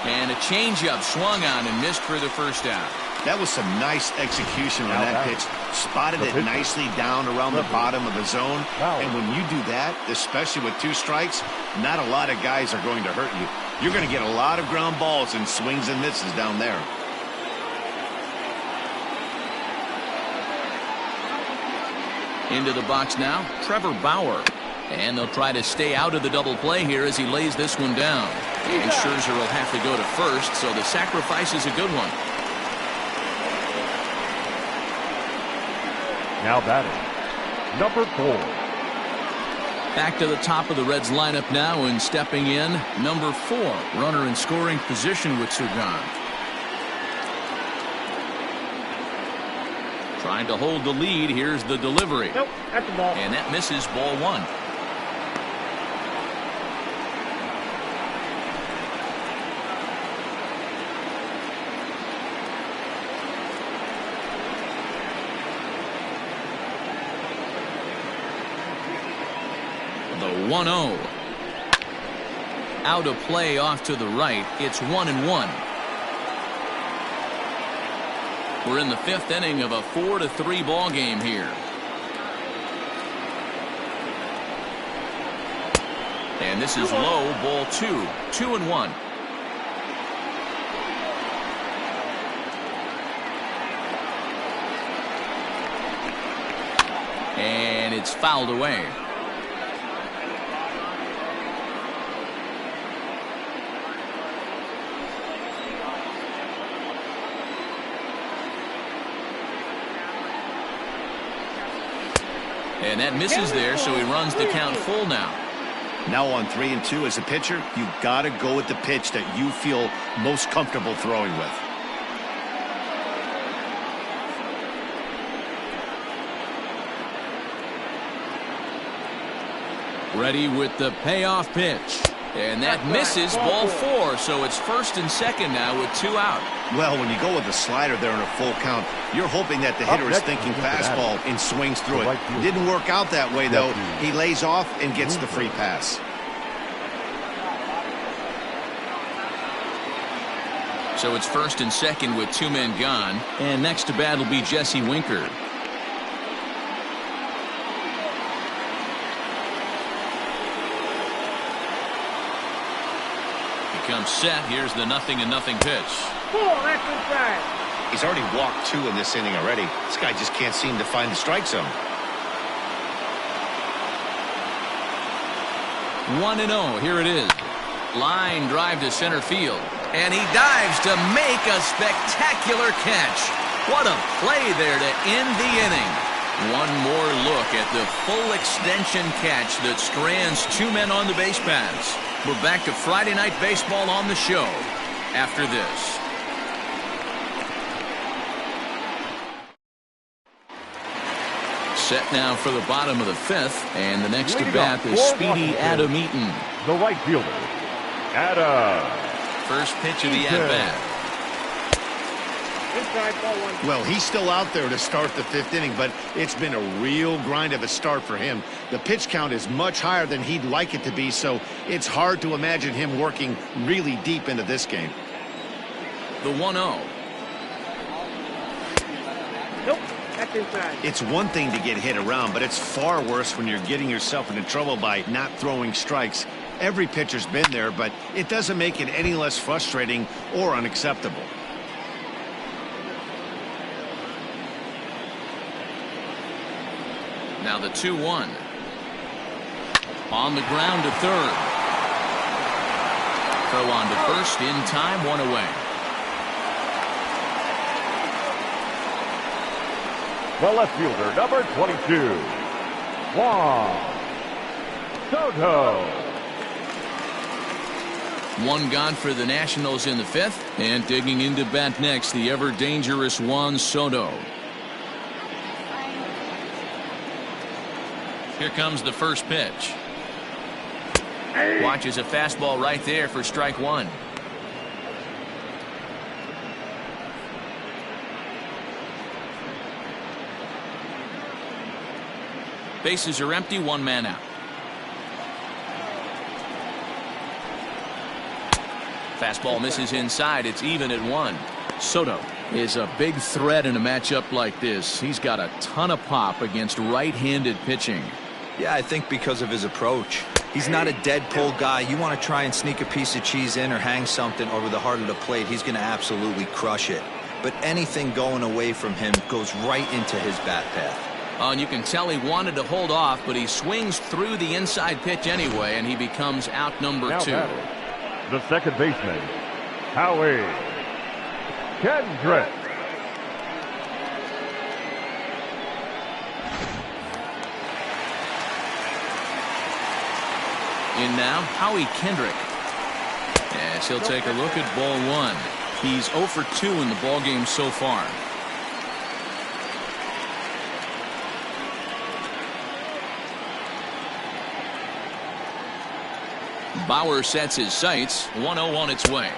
S1: And a changeup swung on and missed for the first out.
S2: That was some nice execution on that pitch. Spotted it nicely down around the bottom of the zone. And when you do that, especially with 2 strikes, not a lot of guys are going to hurt you. You're going to get a lot of ground balls and swings and misses down there.
S1: Into the box now, Trevor Bauer. And they'll try to stay out of the double play here as he lays this one down. And Scherzer will have to go to first, so the sacrifice is a good one.
S3: Now batting, number 4.
S1: Back to the top of the Reds lineup now, and stepping in, number 4, runner in scoring position with Sugan. Trying to hold the lead. Here's the delivery.
S5: Nope, that's the ball.
S1: And that misses, ball 1. The 1-0. Out of play off to the right. It's 1-1. We're in the 5th inning of a 4-3 ball game here. And this is low, ball 2. 2-1. And it's fouled away. And that misses there, so he runs the count full now.
S2: Now on 3-2 as a pitcher, you've got to go with the pitch that you feel most comfortable throwing with.
S1: Ready with the payoff pitch. And that misses, ball 4, so it's 1st and 2nd now with 2 out.
S2: Well, when you go with a slider there in a full count, you're hoping that the hitter is thinking fastball and swings through it. Didn't work out that way, though. He lays off and gets the free pass.
S1: So it's 1st and 2nd with 2 men gone. And next to bat will be Jesse Winker. Comes set. Here's the 0-0 pitch.
S5: Ball, that's inside.
S2: He's already walked 2 in this inning already. This guy just can't seem to find the strike zone.
S1: 1-0. Here it is. Line drive to center field. And he dives to make a spectacular catch. What a play there to end the inning. One more look at the full extension catch that strands 2 men on the base paths. We're back to Friday Night Baseball on the show after this. Set now for the bottom of the 5th, and the next to bat is speedy Adam Eaton.
S3: The right fielder, Adam.
S1: First pitch of the at-bat.
S5: Inside, ball 1.
S2: Well, he's still out there to start the 5th inning, but it's been a real grind of a start for him. The pitch count is much higher than he'd like it to be, so it's hard to imagine him working really deep into this game.
S1: The 1-0.
S5: Nope, that's inside.
S2: It's one thing to get hit around, but it's far worse when you're getting yourself into trouble by not throwing strikes. Every pitcher's been there, but it doesn't make it any less frustrating or unacceptable.
S1: Now the 2-1. On the ground to third. Throw on to first in time, 1 away.
S3: The left fielder, number 22, Juan Soto.
S1: 1 gone for the Nationals in the 5th. And digging into bat next, the ever-dangerous Juan Soto. Here comes the first pitch. Watches a fastball right there for strike 1. Bases are empty, 1 man out. Fastball misses inside. It's even at 1. Soto is a big threat in a matchup like this. He's got a ton of pop against right-handed pitching.
S4: Yeah, I think because of his approach. He's not a dead pull guy. You want to try and sneak a piece of cheese in or hang something over the heart of the plate, he's going to absolutely crush it. But anything going away from him goes right into his bat path.
S1: Oh, and you can tell he wanted to hold off, but he swings through the inside pitch anyway, and he becomes out number
S3: Now
S1: 2.
S3: batting, the second baseman, Howie Kendrick.
S1: In now, Howie Kendrick. Yes, he'll take a look at ball 1. He's 0 for 2 in the ballgame so far. Bauer sets his sights. 1-0 on its way.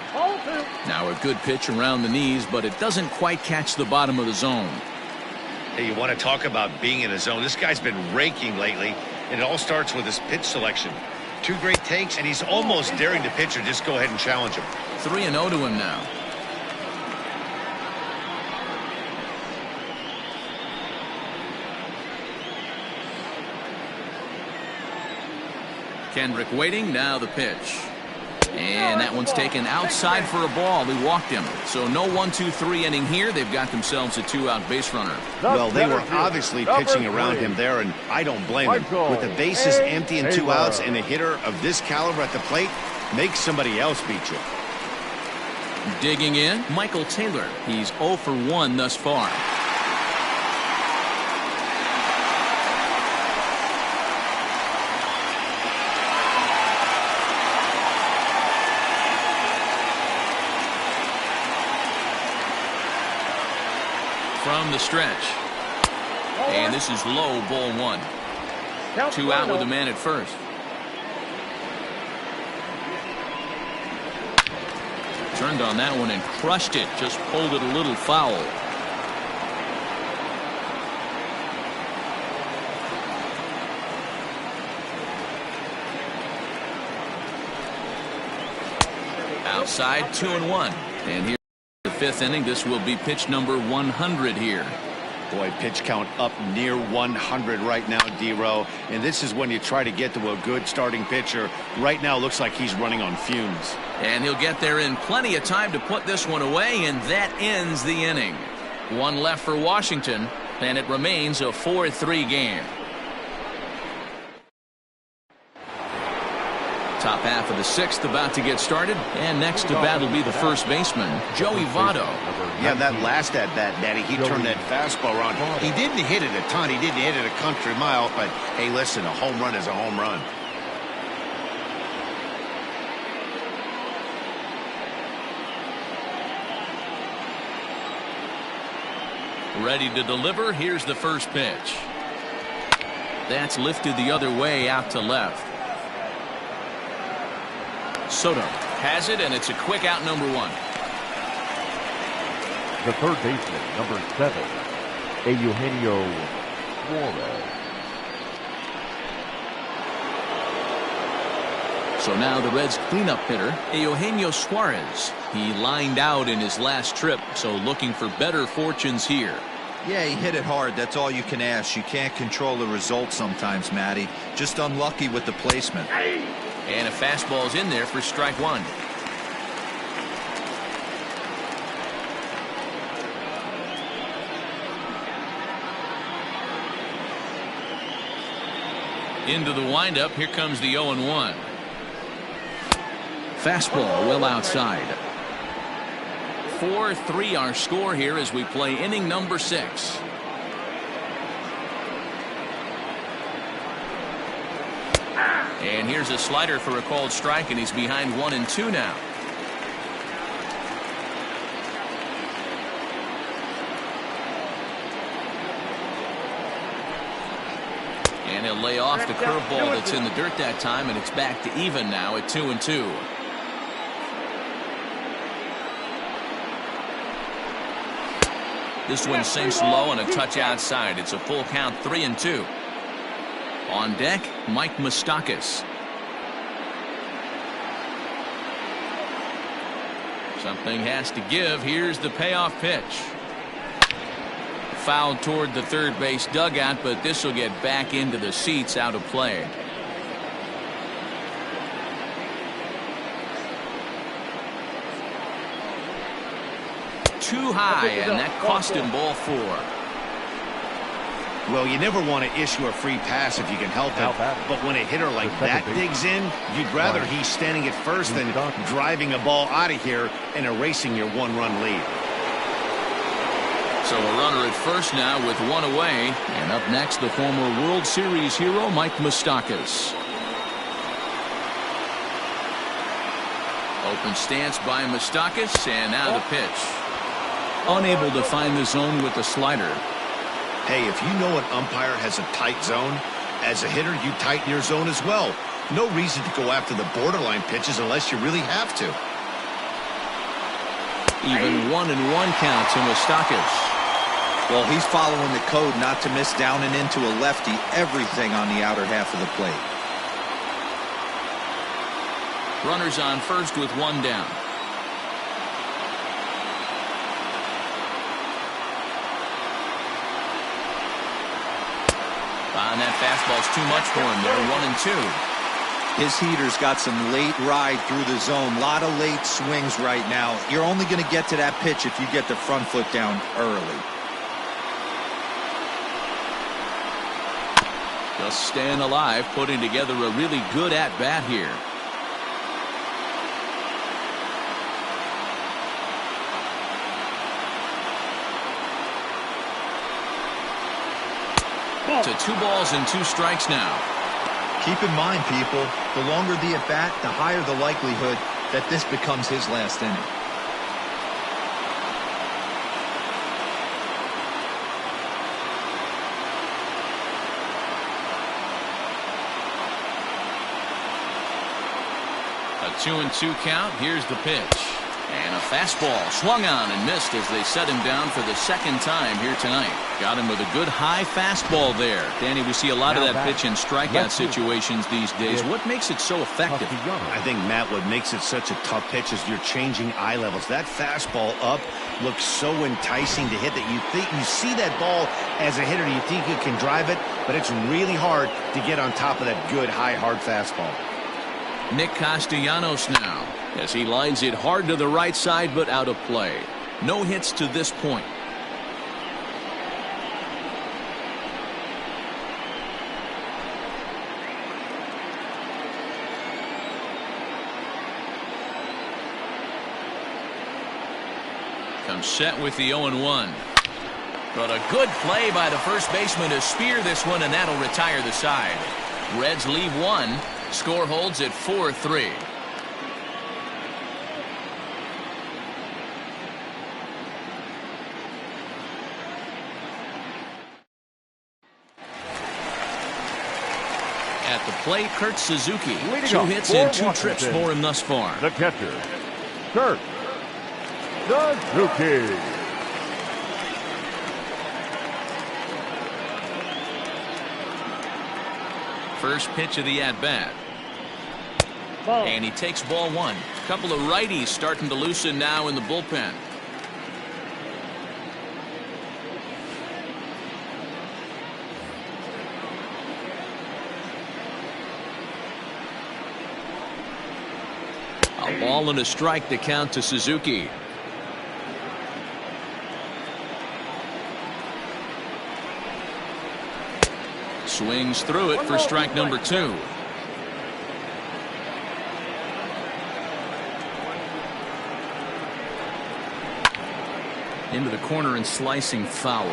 S1: Now a good pitch around the knees, but it doesn't quite catch the bottom of the zone.
S2: Hey, you want to talk about being in a zone? This guy's been raking lately, and it all starts with his pitch selection. 2 great takes, and he's almost daring the pitcher just go ahead and challenge him.
S1: 3-0 to him now. Kendrick waiting, now the pitch. And that one's taken outside for a ball. He walked him. So no 1-2-3 inning here. They've got themselves a 2-out base runner.
S2: Well, they were obviously pitching around him there, and I don't blame him. With the bases empty and 2 outs, and a hitter of this caliber at the plate, make somebody else beat you.
S1: Digging in, Michael Taylor. He's 0 for 1 thus far. From the stretch. And this is low, ball 1. 2 out with the man at first. Turned on that one and crushed it. Just pulled it a little foul. Outside, 2-1. And here. 5th inning. This will be pitch number 100 here.
S2: Boy, pitch count up near 100 right now, D-Row. And this is when you try to get to a good starting pitcher. Right now, looks like he's running on fumes.
S1: And he'll get there in plenty of time to put this one away, and that ends the inning. 1 left for Washington, and it remains a 4-3 game. Top half of the 6th about to get started, and next to bat will be the first baseman, Joey Votto.
S2: Yeah, that last at-bat, Daddy, he turned that fastball around. He didn't hit it a ton. He didn't hit it a country mile, but hey, listen, a home run is a home run.
S1: Ready to deliver. Here's the first pitch. That's lifted the other way out to left. Soto has it, and it's a quick out, number 1.
S3: The third baseman, number 7, Eugenio Suarez.
S1: So now the Reds' cleanup hitter, Eugenio Suarez. He lined out in his last trip, so looking for better fortunes here.
S4: Yeah, he hit it hard. That's all you can ask. You can't control the result sometimes, Matty. Just unlucky with the placement.
S1: And a fastball's in there for strike 1. Into the windup. Here comes the 0-1. Fastball well outside. 4-3 our score here as we play inning number 6. And here's a slider for a called strike, and he's behind 1-2 now. And he'll lay off the curveball that's in the dirt that time, and it's back to even now at 2-2. This one sinks low and a touch outside. It's a full count, 3-2. On deck, Mike Moustakas. Something has to give. Here's the payoff pitch. Fouled toward the third base dugout, but this will get back into the seats, out of play. Too high, and that cost him ball 4.
S2: Well, you never want to issue a free pass if you can help it. But when a hitter like that digs in, you'd rather he's standing at first than driving a ball out of here and erasing your one-run lead.
S1: So a runner at first now with one away. And up next, the former World Series hero, Mike Moustakas. Open stance by Moustakas, and now the pitch. Unable to find the zone with the slider.
S2: Hey, if you know an umpire has a tight zone, as a hitter, you tighten your zone as well. No reason to go after the borderline pitches unless you really have to.
S1: Even 1-1 count to Moustakas.
S4: Well, he's following the code not to miss down and into a lefty, everything on the outer half of the plate.
S1: Runners on first with one down. And that fastball's too much for him. They're 1-2.
S4: His heater's got some late ride through the zone. A lot of late swings right now. You're only going to get to that pitch if you get the front foot down early.
S1: Just staying alive, putting together a really good at-bat here. To 2 balls and 2 strikes now.
S4: Keep in mind, people, the longer the at-bat, the higher the likelihood that this becomes his last inning.
S1: A 2-2 count. Here's the pitch. And a fastball swung on and missed as they set him down for the second time here tonight. Got him with a good high fastball there. Danny, we see a lot of that pitch in strikeout situations these days. What makes it so effective?
S2: I think, Matt, what makes it such a tough pitch is you're changing eye levels. That fastball up looks so enticing to hit that you see that ball as a hitter, you think you can drive it, but it's really hard to get on top of that good high hard fastball.
S1: Nick Castellanos now as he lines it hard to the right side, but out of play. No hits to this point. Comes set with the 0-1. But a good play by the first baseman to spear this one, and that'll retire the side. Reds leave one. Score holds at 4-3. At the plate, Kurt Suzuki. 2 hits and 2 trips for him thus far.
S3: The catcher, Kurt Suzuki.
S1: First pitch of the at-bat. And he takes ball 1. A couple of righties starting to loosen now in the bullpen. A ball and a strike to count to Suzuki. Swings through it for strike number 2. Into the corner and slicing foul.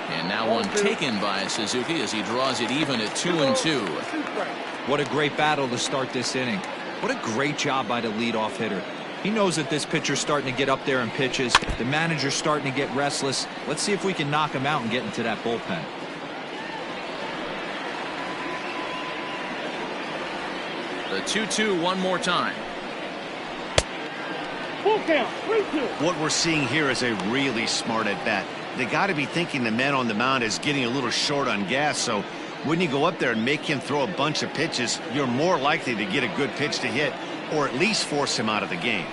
S1: And now one taken by Suzuki as he draws it even at 2-2.
S4: What a great battle to start this inning. What a great job by the leadoff hitter. He knows that this pitcher's starting to get up there in pitches. The manager's starting to get restless. Let's see if we can knock him out and get into that bullpen.
S1: The 2-2 one more time.
S5: Full count, 3-2.
S2: What we're seeing here is a really smart at bat. They got to be thinking the man on the mound is getting a little short on gas, so when you go up there and make him throw a bunch of pitches, you're more likely to get a good pitch to hit or at least force him out of the game.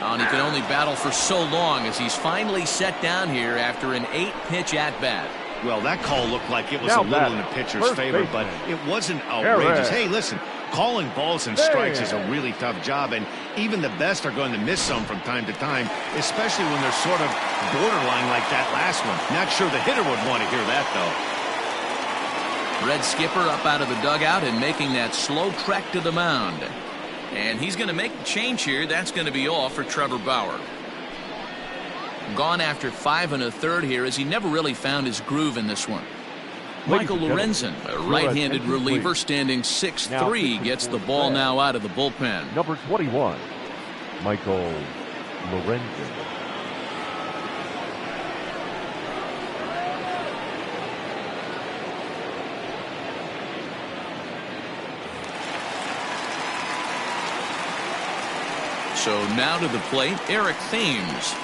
S1: And he can only battle for so long as he's finally set down here after an 8-pitch at-bat.
S2: Well, that call looked like it was
S3: Now
S2: a little in
S3: batter,
S2: the pitcher's
S3: first
S2: favor, but
S3: baseman.
S2: it wasn't outrageous.
S3: Perez.
S2: Hey, listen, calling balls and strikes is a
S3: Perez.
S2: really tough job, and even the best are going to miss some from time to time, especially when they're sort of borderline like that last one. Not sure the hitter would want to hear that, though.
S1: Red Skipper up out of the dugout and making that slow trek to the mound. And he's going to make the change here. That's going to be all for Trevor Bauer. Gone after 5 1/3 here, as he never really found his groove in this one. Michael Lorenzen, a right-handed reliever, standing 6'3", gets the ball now out of the bullpen.
S3: Number 21, Michael Lorenzen.
S1: So now to the plate, Eric Thames,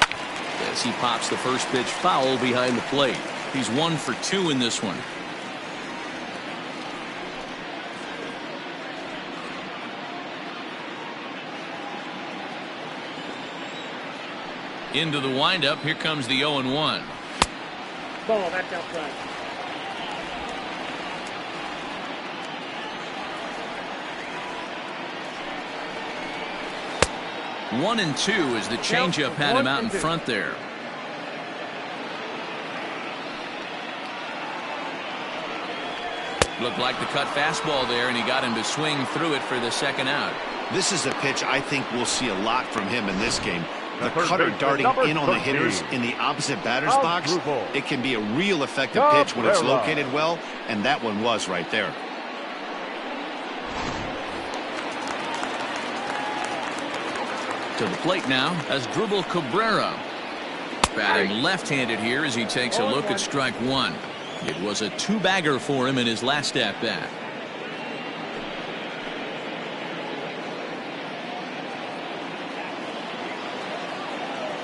S1: as he pops the first pitch foul behind the plate. He's 1 for 2 in this one. Into the windup, here comes the 0-1.
S5: Ball, that's outside.
S1: One and 2 as the changeup had him out in front there. Looked like the cut fastball there, and he got him to swing through it for the second out.
S2: This is a pitch I think we'll see a lot from him in this game. The
S3: First
S2: cutter
S3: baseman,
S2: darting
S3: number
S2: in on the
S3: 13.
S2: hitters in the opposite batter's
S3: Al
S2: box.
S3: Drupal.
S2: It can be a real effective pitch when it's
S3: Cabrera.
S2: located well, and that one was right there.
S1: To the plate now as Drupal Cabrera. Batting left-handed here as he takes a look at strike one. It was a two-bagger for him in his last at-bat.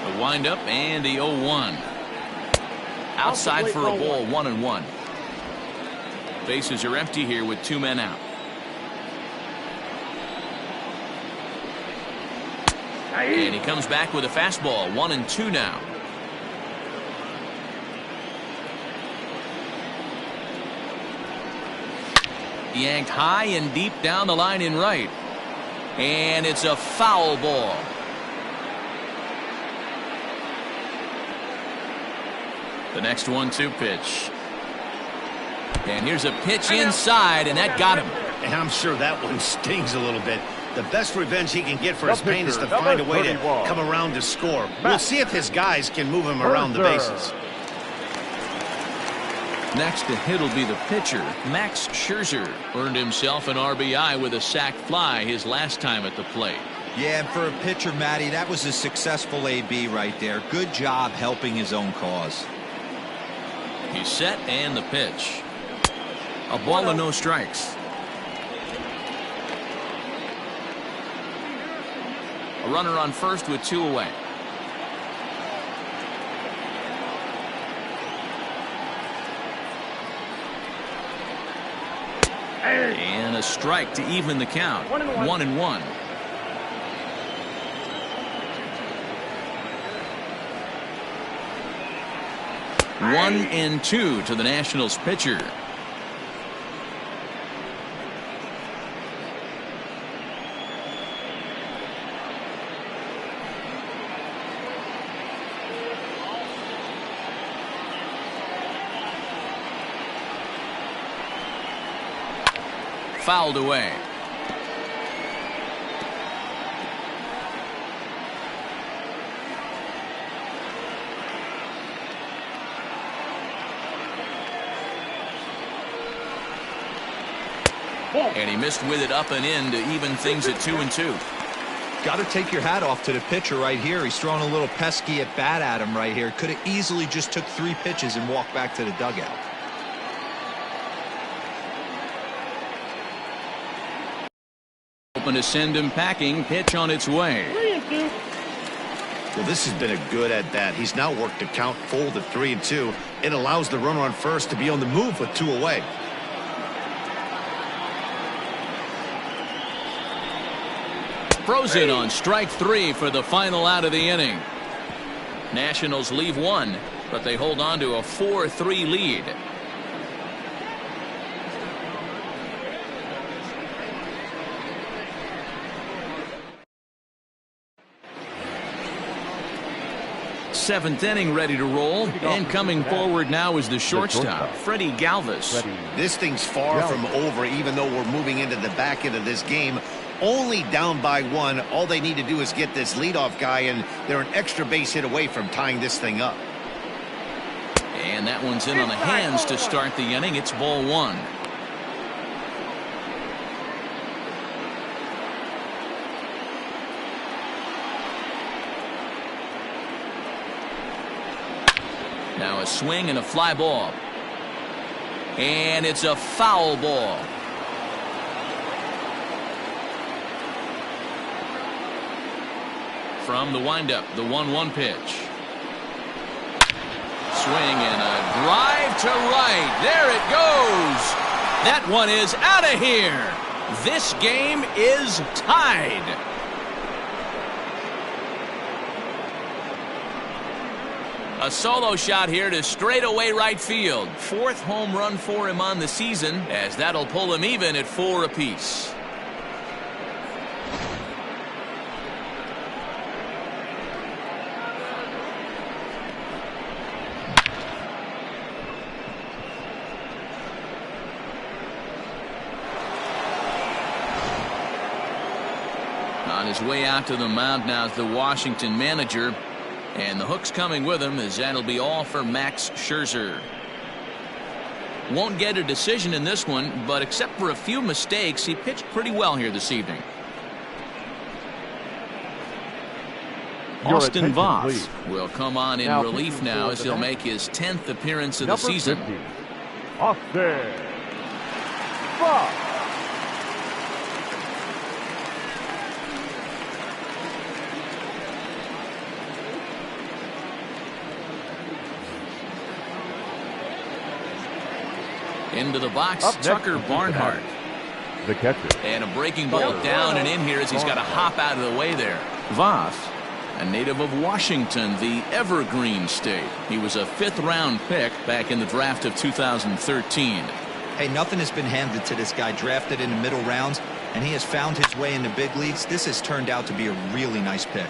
S1: The windup and the 0-1. Outside for a ball, 1-1. Bases are empty here with two men out. And he comes back with a fastball, 1-2 now. Yanked high and deep down the line in right. And it's a foul ball. The next 1-2 pitch. And here's a pitch inside, and that got him.
S2: And I'm sure that one stings a little bit. The best revenge he can get for his
S3: The
S2: pain is to
S3: pitcher,
S2: find a
S3: number
S2: way to
S3: 31.
S2: come around to score. We'll see if his guys can move him around the bases.
S1: Next to hit will be the pitcher, Max Scherzer. Earned himself an RBI with a sac fly his last time at the plate.
S4: Yeah, and for a pitcher, Matty, that was a successful AB right there. Good job helping his own cause.
S1: He's set and the pitch. A ball and no strikes. A runner on first with two away. And a strike to even the count. 1-1. One and two to the Nationals pitcher. Fouled away. And he missed with it up and in to even things at 2-2.
S4: Got to take your hat off to the pitcher right here. He's throwing a little pesky at bat at him right here. Could have easily just took 3 pitches and walked back to the dugout.
S1: Open to send him packing. Pitch on its way.
S5: 3-2.
S2: Well, this has been a good at-bat. He's now worked the count full to 3-2. It allows the runner on first to be on the move with 2 away.
S1: Frozen on strike 3 for the final out of the inning. Nationals leave one, but they hold on to a 4-3 lead. Seventh inning ready to roll. And coming forward now is the shortstop, Freddie Galvis.
S2: This thing's far from over, even though we're moving into the back end of this game. Only down by 1. All they need to do is get this leadoff guy, and they're an extra base hit away from tying this thing up.
S1: And that one's in on the hands to start the inning. It's ball 1. Now a swing and a fly ball. And it's a foul ball. From the windup, the 1-1 pitch. Swing and a drive to right. There it goes. That one is out of here. This game is tied. A solo shot here to straightaway right field. 4th home run for him on the season, as that'll pull him even at 4 apiece. On his way out to the mound now is the Washington manager. And the hook's coming with him, as that'll be all for Max Scherzer. Won't get a decision in this one, but except for a few mistakes, he pitched pretty well here this evening. Austin Voth will come on in relief now as he'll make his 10th appearance of the season.
S3: Austin Voth.
S1: Into the box, Tucker Barnhart.
S3: The catcher.
S1: And a breaking ball down and in here as he's got to hop out of the way there. Voth, a native of Washington, the Evergreen State. He was a 5th-round pick back in the draft of 2013.
S4: Hey, nothing has been handed to this guy. Drafted in the middle rounds, and he has found his way in the big leagues. This has turned out to be a really nice pick.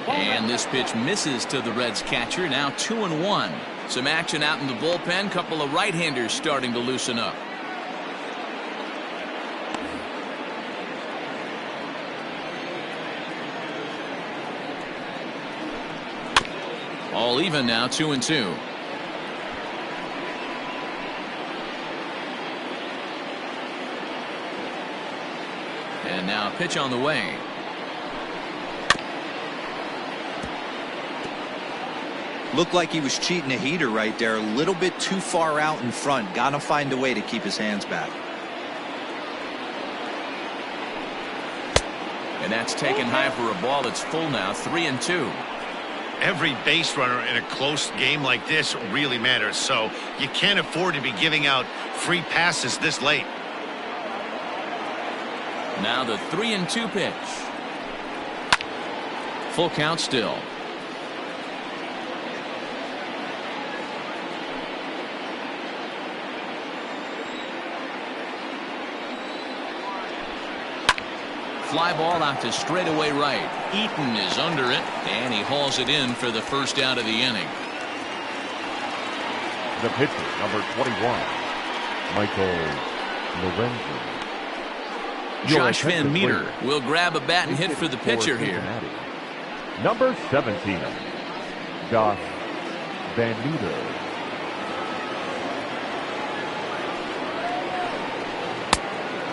S1: And this pitch misses to the Reds catcher. Now 2-1. Some action out in the bullpen. Couple of right-handers starting to loosen up. All even now, 2-2. And now a pitch on the way.
S4: Looked like he was cheating a heater right there. A little bit too far out in front. Gotta find a way to keep his hands back.
S1: And that's taken high for a ball. It's full now, 3-2.
S2: Every base runner in a close game like this really matters, so you can't afford to be giving out free passes this late.
S1: Now the 3-2 pitch. Full count still. Fly ball out to straightaway right. Eaton is under it, and he hauls it in for the first out of the inning.
S3: The pitcher, number 21, Michael Lorenzen.
S1: Josh Van Meter will grab a bat and hit for the pitcher here.
S3: Number 17, Josh Van Meter.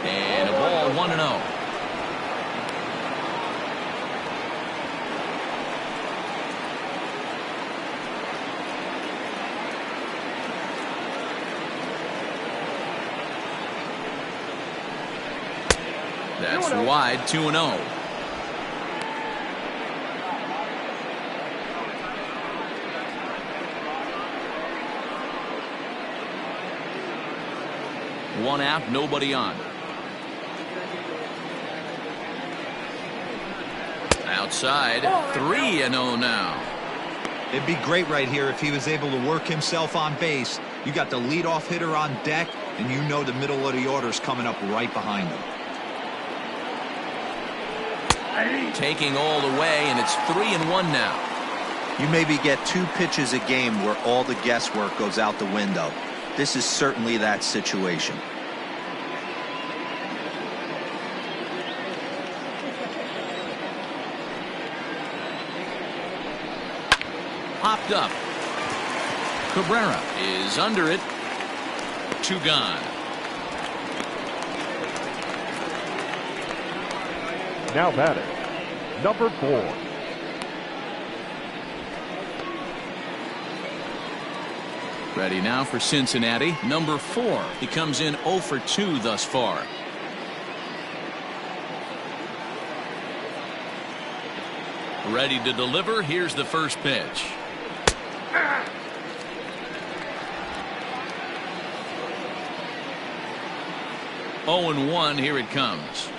S1: And a ball, 1-0. That's wide, 2-0. One out, nobody on. Outside, 3-0 now.
S4: It'd be great right here if he was able to work himself on base. You got the leadoff hitter on deck. and you know the middle of the order is coming up right behind him.
S1: Taking all the way, and it's 3-1 now.
S4: You maybe get 2 pitches a game where all the guesswork goes out the window. This is certainly that situation.
S1: Popped up. Cabrera is under it. 2 gone.
S3: Now batting, number 4.
S1: Ready now for Cincinnati. Number 4. He comes in 0 for 2 thus far. Ready to deliver. Here's the first pitch. 0-1. Here it comes.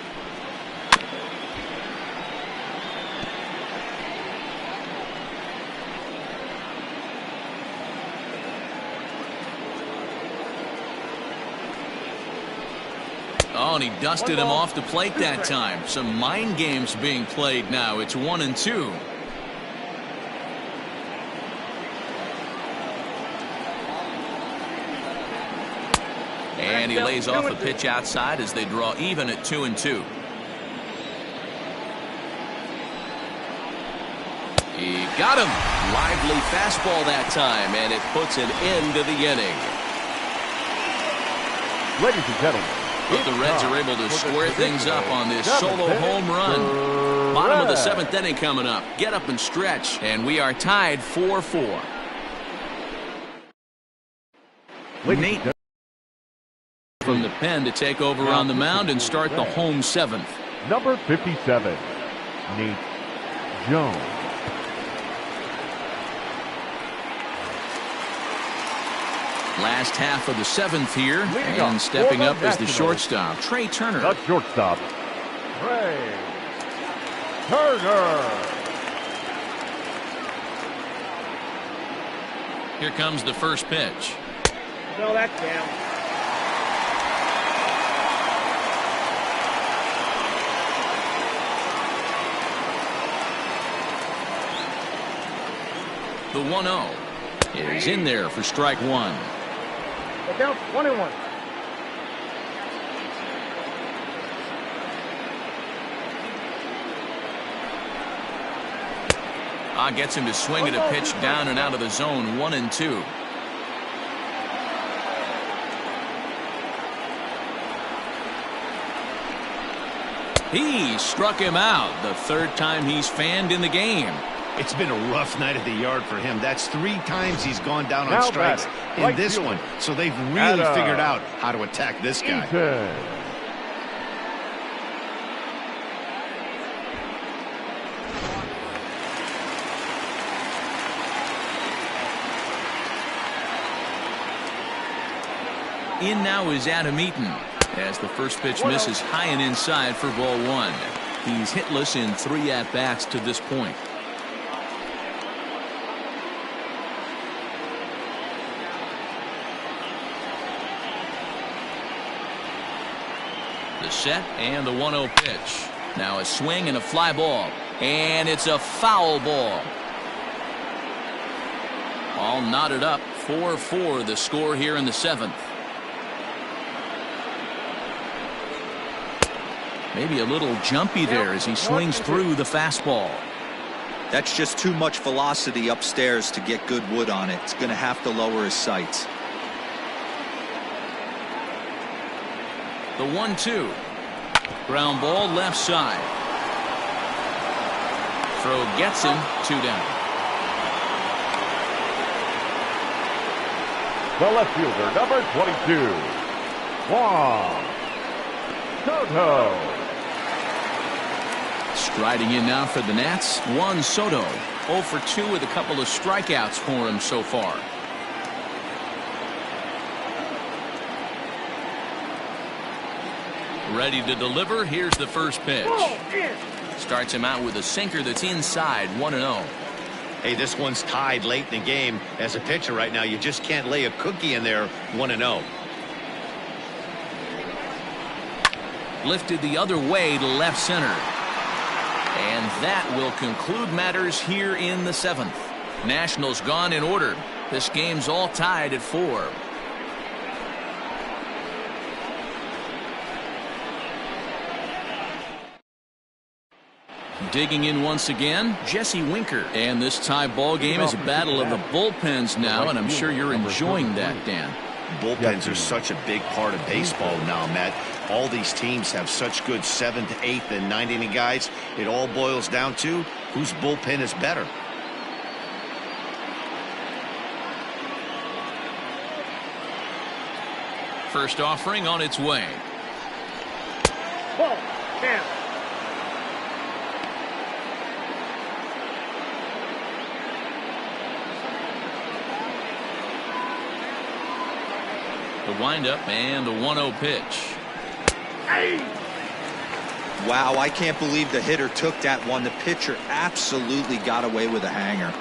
S1: Oh, and he dusted him off the plate that time. Some mind games being played now. It's 1-2. And he lays off a pitch outside as they draw even at 2-2. He got him. Lively fastball that time, and it puts an end to the inning.
S3: Ladies and gentlemen,
S1: But the Reds are able to square things up on this solo home run. Bottom of the 7th inning coming up. Get up and stretch, and we are tied 4-4. Nate from the pen to take over on the mound and start the home 7th.
S3: Number 57, Nate Jones.
S1: Last half of the 7th here, and stepping up as the shortstop, Trey Turner.
S3: The shortstop, Trey Turner.
S1: Here comes the first pitch.
S5: No, that's down.
S1: The 1-0 is in there for strike 1.
S5: Look out, 1-1.
S1: Gets him to swing at a pitch down and out of the zone. 1-2. He struck him out. The 3rd time he's fanned in the game.
S2: It's been a rough night at the yard for him. That's 3 times he's gone down on
S3: Now
S2: strikes
S3: batting,
S2: in
S3: right
S2: this
S3: fielder,
S2: one. So they've really
S3: Adam
S2: figured out how to attack this guy.
S3: Eaton.
S1: In now is Adam Eaton as the first pitch misses high and inside for ball 1. He's hitless in 3 at-bats to this point. The set and the 1-0 pitch. Now a swing and a fly ball. And it's a foul ball. All knotted up. 4-4 the score here in the 7th. Maybe a little jumpy there as he swings through the fastball.
S4: That's just too much velocity upstairs to get good wood on it. It's going to have to lower his sights.
S1: The 1-2. Ground ball left side. Throw gets him. 2 down.
S3: The left fielder, number 22, Juan Soto.
S1: Striding in now for the Nats, Juan Soto. 0 for 2 with a couple of strikeouts for him so far. Ready to deliver. Here's the first pitch. Starts him out with a sinker that's inside. 1-0.
S2: Hey, this one's tied late in the game. As a pitcher right now, you just can't lay a cookie in there. 1-0.
S1: Lifted the other way to left center. And that will conclude matters here in the 7th. Nationals gone in order. This game's all tied at 4. Digging in once again, Jesse Winker. And this tie ball game is a battle of the bullpens now, and I'm sure you're enjoying that, Dan.
S2: Bullpens are such a big part of baseball now, Matt. All these teams have such good 7th, 8th, and 9th inning guys. It all boils down to whose bullpen is better.
S1: First offering on its way.
S5: Ball. Down.
S1: The windup and the 1-0 pitch.
S5: Hey.
S4: Wow, I can't believe the hitter took that one. The pitcher absolutely got away with a hanger.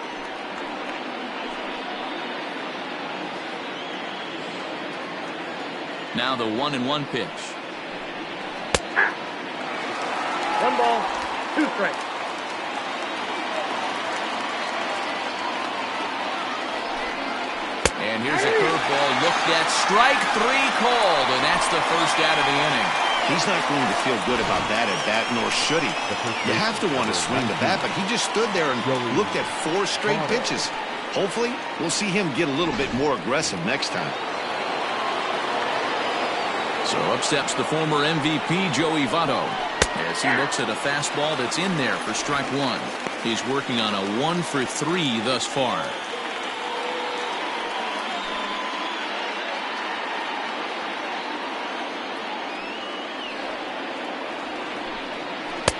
S1: Now the 1-1 pitch.
S5: 1 ball, 2 strikes.
S1: And here's a curveball looked at. Strike 3 called, and that's the first out of the inning.
S2: He's not going to feel good about that at bat, nor should he. You have to want to swing the bat, but he just stood there and looked at 4 straight pitches. Hopefully, we'll see him get a little bit more aggressive next time.
S1: So up steps the former MVP, Joey Votto, as he looks at a fastball that's in there for strike 1. He's working on a 1 for 3 thus far.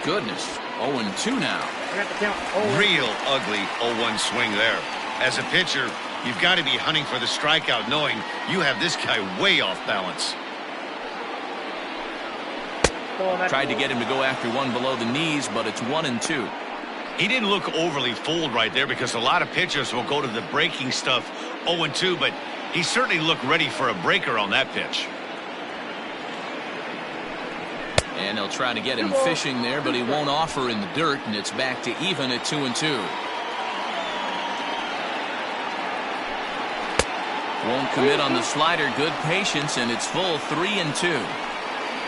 S1: Goodness, 0-2 now.
S5: I got the count.
S2: Real ugly 0-1 swing there. As a pitcher, you've got to be hunting for the strikeout, knowing you have this guy way off balance.
S1: Tried to get him to go after one below the knees, but it's 1-2.
S2: He didn't look overly fooled right there, because a lot of pitchers will go to the breaking stuff 0-2, but he certainly looked ready for a breaker on that pitch.
S1: And they'll try to get him fishing there, but he won't offer in the dirt, and it's back to even at 2-2. Won't commit on the slider. Good patience, and it's full 3-2.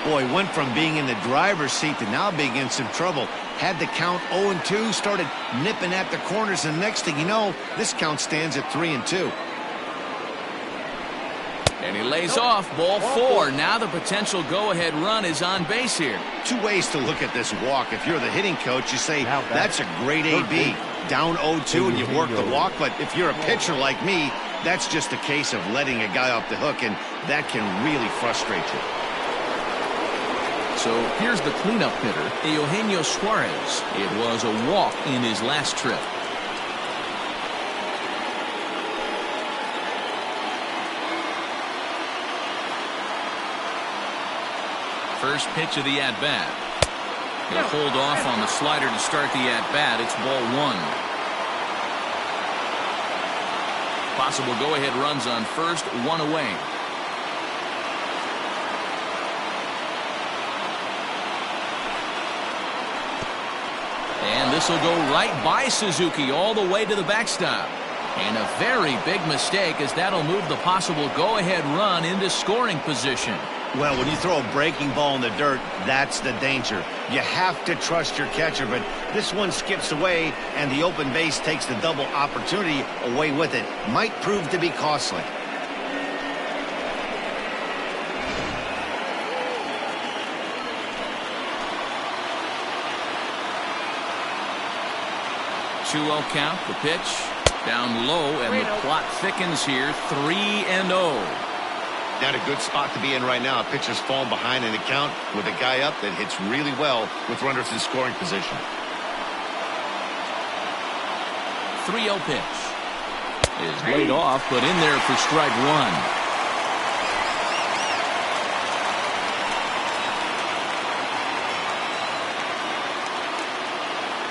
S2: Boy, went from being in the driver's seat to now being in some trouble. Had the count 0-2, started nipping at the corners, and next thing you know, this count stands at 3-2.
S1: And he lays off, ball 4. Now the potential go-ahead run is on base here.
S2: 2 ways to look at this walk. If you're the hitting coach, you say, that's a great AB. Down 0-2 and you work the walk, but if you're a pitcher like me, that's just a case of letting a guy off the hook, and that can really frustrate you.
S1: So here's the cleanup hitter, Eugenio Suarez. It was a walk in his last trip. First pitch of the at-bat. He'll hold off on the slider to start the at-bat. It's ball 1. Possible go-ahead runs on first, 1 away. And this will go right by Suzuki all the way to the backstop. And a very big mistake, as that'll move the possible go-ahead run into scoring position.
S2: Well, when you throw a breaking ball in the dirt, that's the danger. You have to trust your catcher, but this one skips away, and the open base takes the double opportunity away with it. Might prove to be costly.
S1: Two-0 count, the pitch. Down low, and the plot thickens here, 3-0.
S2: Not a good spot to be in right now. A pitcher's falling behind in the count with a guy up that hits really well with runners in scoring position.
S1: 3-0 pitch is laid off, but in there for strike 1.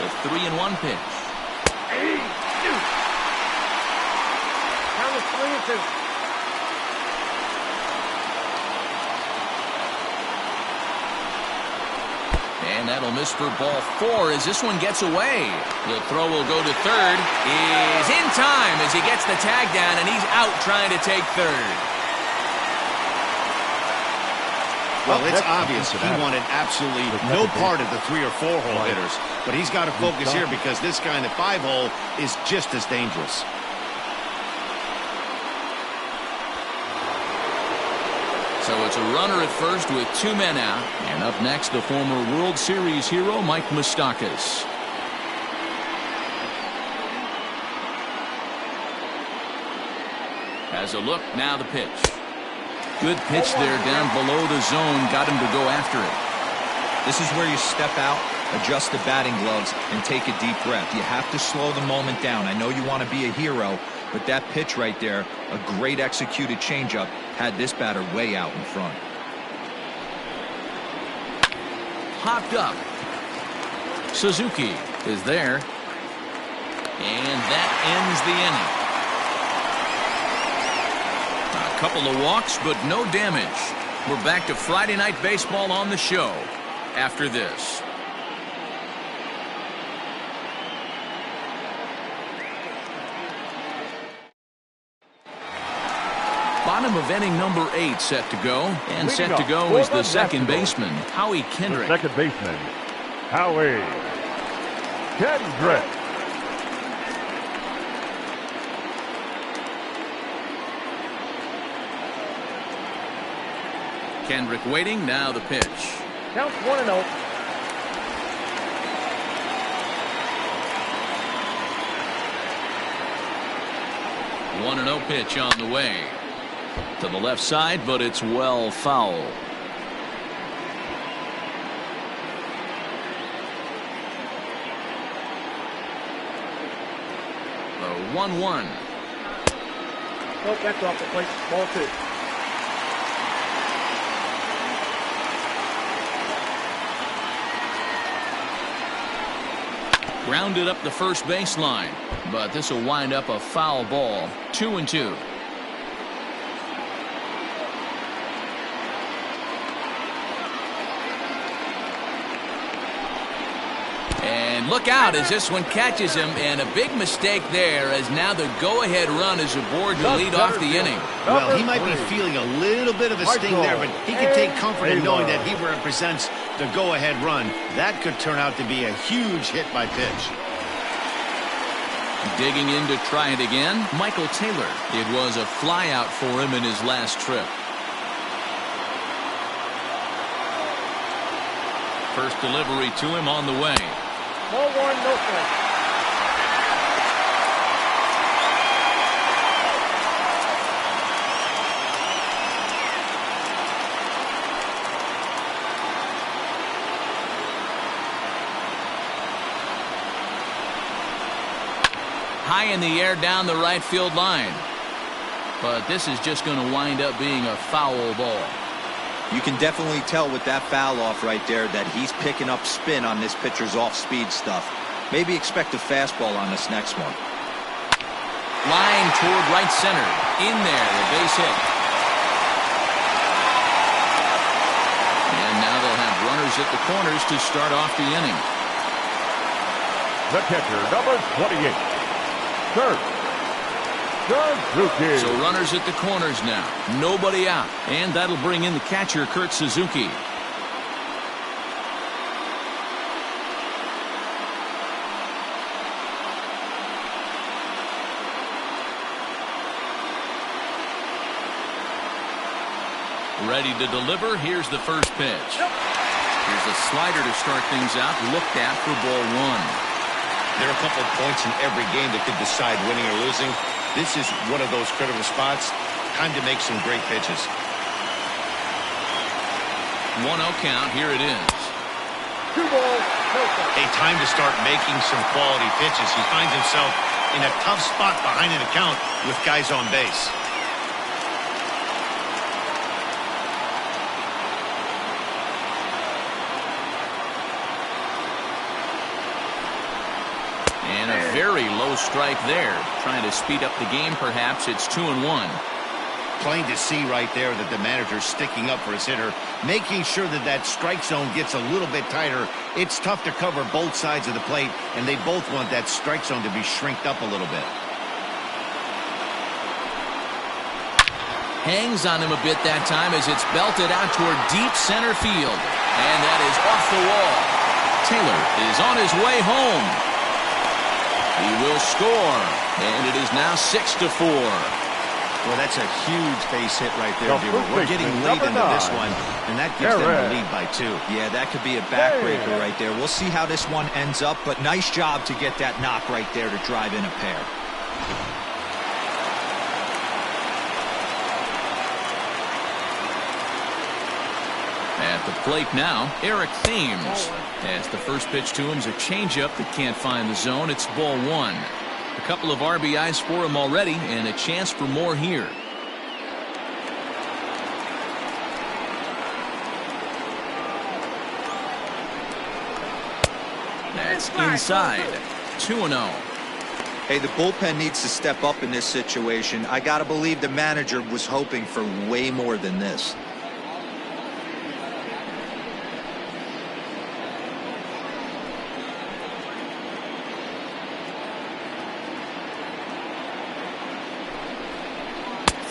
S1: The 3-1 pitch.
S5: Count was 3-2.
S1: And that'll miss for ball 4 as this one gets away. The throw will go to third. Is in time as he gets the tag down, and he's out trying to take third.
S2: Well, it's obvious he wanted absolutely no part of the 3 or 4 hole hitters. But he's got to focus here because this guy in the 5 hole is just as dangerous.
S1: So it's a runner at first with 2 men out. And up next, the former World Series hero, Mike Moustakas. Has a look, now the pitch. Good pitch there down below the zone. Got him to go after it.
S4: This is where you step out, adjust the batting gloves, and take a deep breath. You have to slow the moment down. I know you want to be a hero, but that pitch right there, a great executed changeup, had this batter way out in front.
S1: Popped up. Suzuki is there. And that ends the inning. A couple of walks, but no damage. We're back to Friday Night Baseball on the show after this. Bottom of inning number 8 set to go. And set to go is the second baseman, Howie Kendrick.
S3: The second baseman, Howie Kendrick.
S1: Kendrick waiting, now the pitch.
S5: Counts 1-0.
S1: One 1-0 pitch on the way. To the left side, but it's well foul. The 1-1.
S5: Nope, that's off the plate. Ball 2.
S1: Grounded up the first baseline, but this will wind up a foul ball. 2-2. And look out as this one catches him, and a big mistake there as now the go-ahead run is aboard to lead off the inning.
S2: Well, he might be feeling a little bit of a sting there, but he can take comfort in knowing that he represents the go-ahead run. That could turn out to be a huge hit by pitch.
S1: Digging in to try it again, Michael Taylor. It was a flyout for him in his last trip. First delivery to him on the way.
S5: Ball 1, no strike.
S1: High in the air down the right field line. But this is just going to wind up being a foul ball.
S4: You can definitely tell with that foul off right there that he's picking up spin on this pitcher's off-speed stuff. Maybe expect a fastball on this next one.
S1: Line toward right center. In there, the base hit. And now they'll have runners at the corners to start off the inning.
S3: The catcher, number 28. Kurt Suzuki.
S1: So runners at the corners now. Nobody out. And that'll bring in the catcher, Kurt Suzuki. Ready to deliver. Here's the first pitch. Here's a slider to start things out. Looked at for ball 1.
S2: There are a couple of points in every game that could decide winning or losing. This is one of those critical spots. Time to make some great pitches.
S1: 1-0 count. Here it is.
S5: 2 balls, no strike.
S2: A time to start making some quality pitches. He finds himself in a tough spot behind an account with guys on base.
S1: And a very low strike there. Trying to speed up the game, perhaps. It's 2-1.
S2: Plain to see right there that the manager's sticking up for his hitter, making sure that that strike zone gets a little bit tighter. It's tough to cover both sides of the plate, and they both want that strike zone to be shrinked up a little bit.
S1: Hangs on him a bit that time as it's belted out toward deep center field. And that is off the wall. Taylor is on his way home. He will score, and it is now 6-4.
S2: Well, that's a huge base hit right there, Dewey. We're getting late into this one, and that gives them the lead by 2.
S4: Yeah, that could be a backbreaker right there. We'll see how this one ends up, but nice job to get that knock right there to drive in a pair.
S1: At the plate now, Eric Thames. As the first pitch to him is a changeup that can't find the zone. It's ball 1. A couple of RBIs for him already, and a chance for more here. That's inside. 2-0.
S4: Hey, the bullpen needs to step up in this situation. I got to believe the manager was hoping for way more than this.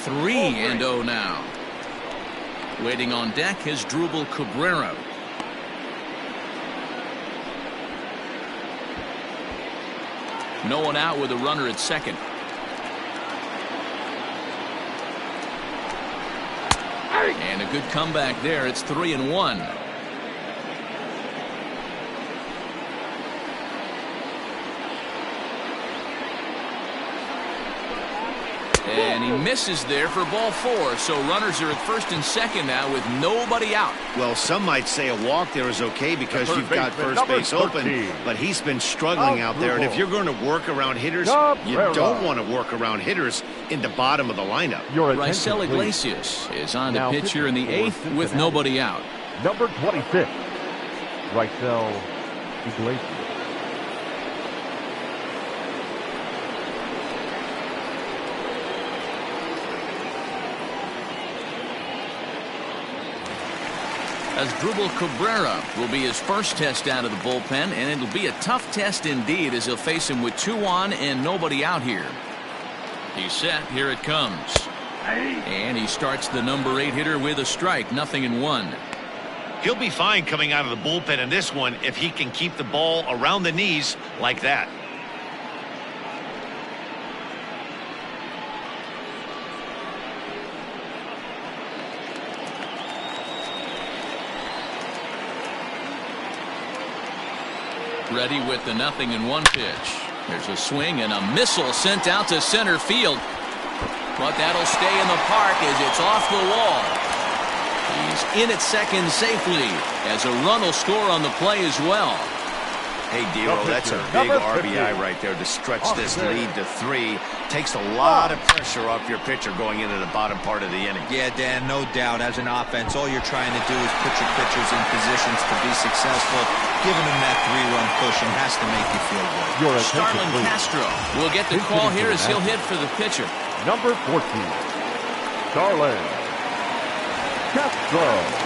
S1: Three and 0 now. Waiting on deck is Drupal Cabrera. No one out with a runner at second. And a good comeback there. It's 3-1. And he misses there for ball 4. So runners are at first and second now with nobody out.
S2: Well, some might say a walk there is okay because you've got first base open, but he's been struggling out there. And if you're going to work around hitters, you don't want to work around hitters in the bottom of the lineup.
S1: Raisel Iglesias is on the pitch here in the 8th with nobody out.
S3: Number 26, Raisel Iglesias.
S1: As Drupal Cabrera will be his first test out of the bullpen, and it'll be a tough test indeed as he'll face him with 2 on and nobody out here. He's set. Here it comes. And he starts the number 8 hitter with a strike. 0-1.
S2: He'll be fine coming out of the bullpen in this one if he can keep the ball around the knees like that.
S1: Ready with the 0-1 pitch. There's a swing and a missile sent out to center field. But that'll stay in the park as it's off the wall. He's in at second safely as a run will score on the play as well.
S2: Hey, Dero, that's a big RBI right there to stretch this lead to 3. Takes a lot of pressure off your pitcher going into the bottom part of the inning.
S4: Yeah, Dan, no doubt. As an offense, all you're trying to do is put your pitchers in positions to be successful. Giving them that 3-run cushion has to make you feel good.
S1: Starlin Castro will get the call here as he'll hit for the pitcher.
S3: Number 14, Starlin Castro.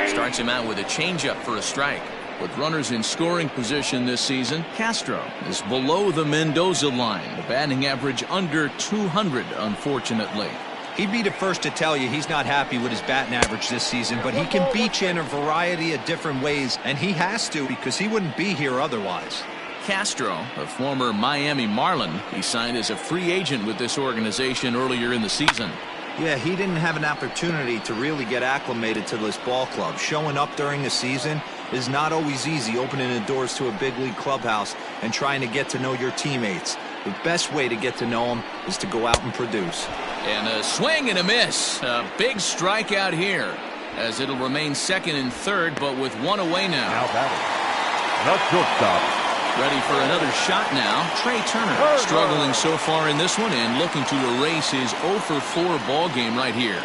S1: Starts him out with a changeup for a strike. With runners in scoring position this season, Castro is below the Mendoza line. The batting average under 200, unfortunately.
S4: He'd be the first to tell you he's not happy with his batting average this season, but he can beat you in a variety of different ways, and he has to because he wouldn't be here otherwise.
S1: Castro, a former Miami Marlin, he signed as a free agent with this organization earlier in the season.
S4: Yeah, he didn't have an opportunity to really get acclimated to this ball club. Showing up during the season is not always easy, opening the doors to a big league clubhouse and trying to get to know your teammates. The best way to get to know them is to go out and produce.
S1: And a swing and a miss. A big strikeout here as it'll remain second and third, but with 1 away now.
S3: Now batting, the shortstop.
S1: Ready for another shot now. Trey Turner struggling so far in this one and looking to erase his 0-for-4 ball game right here.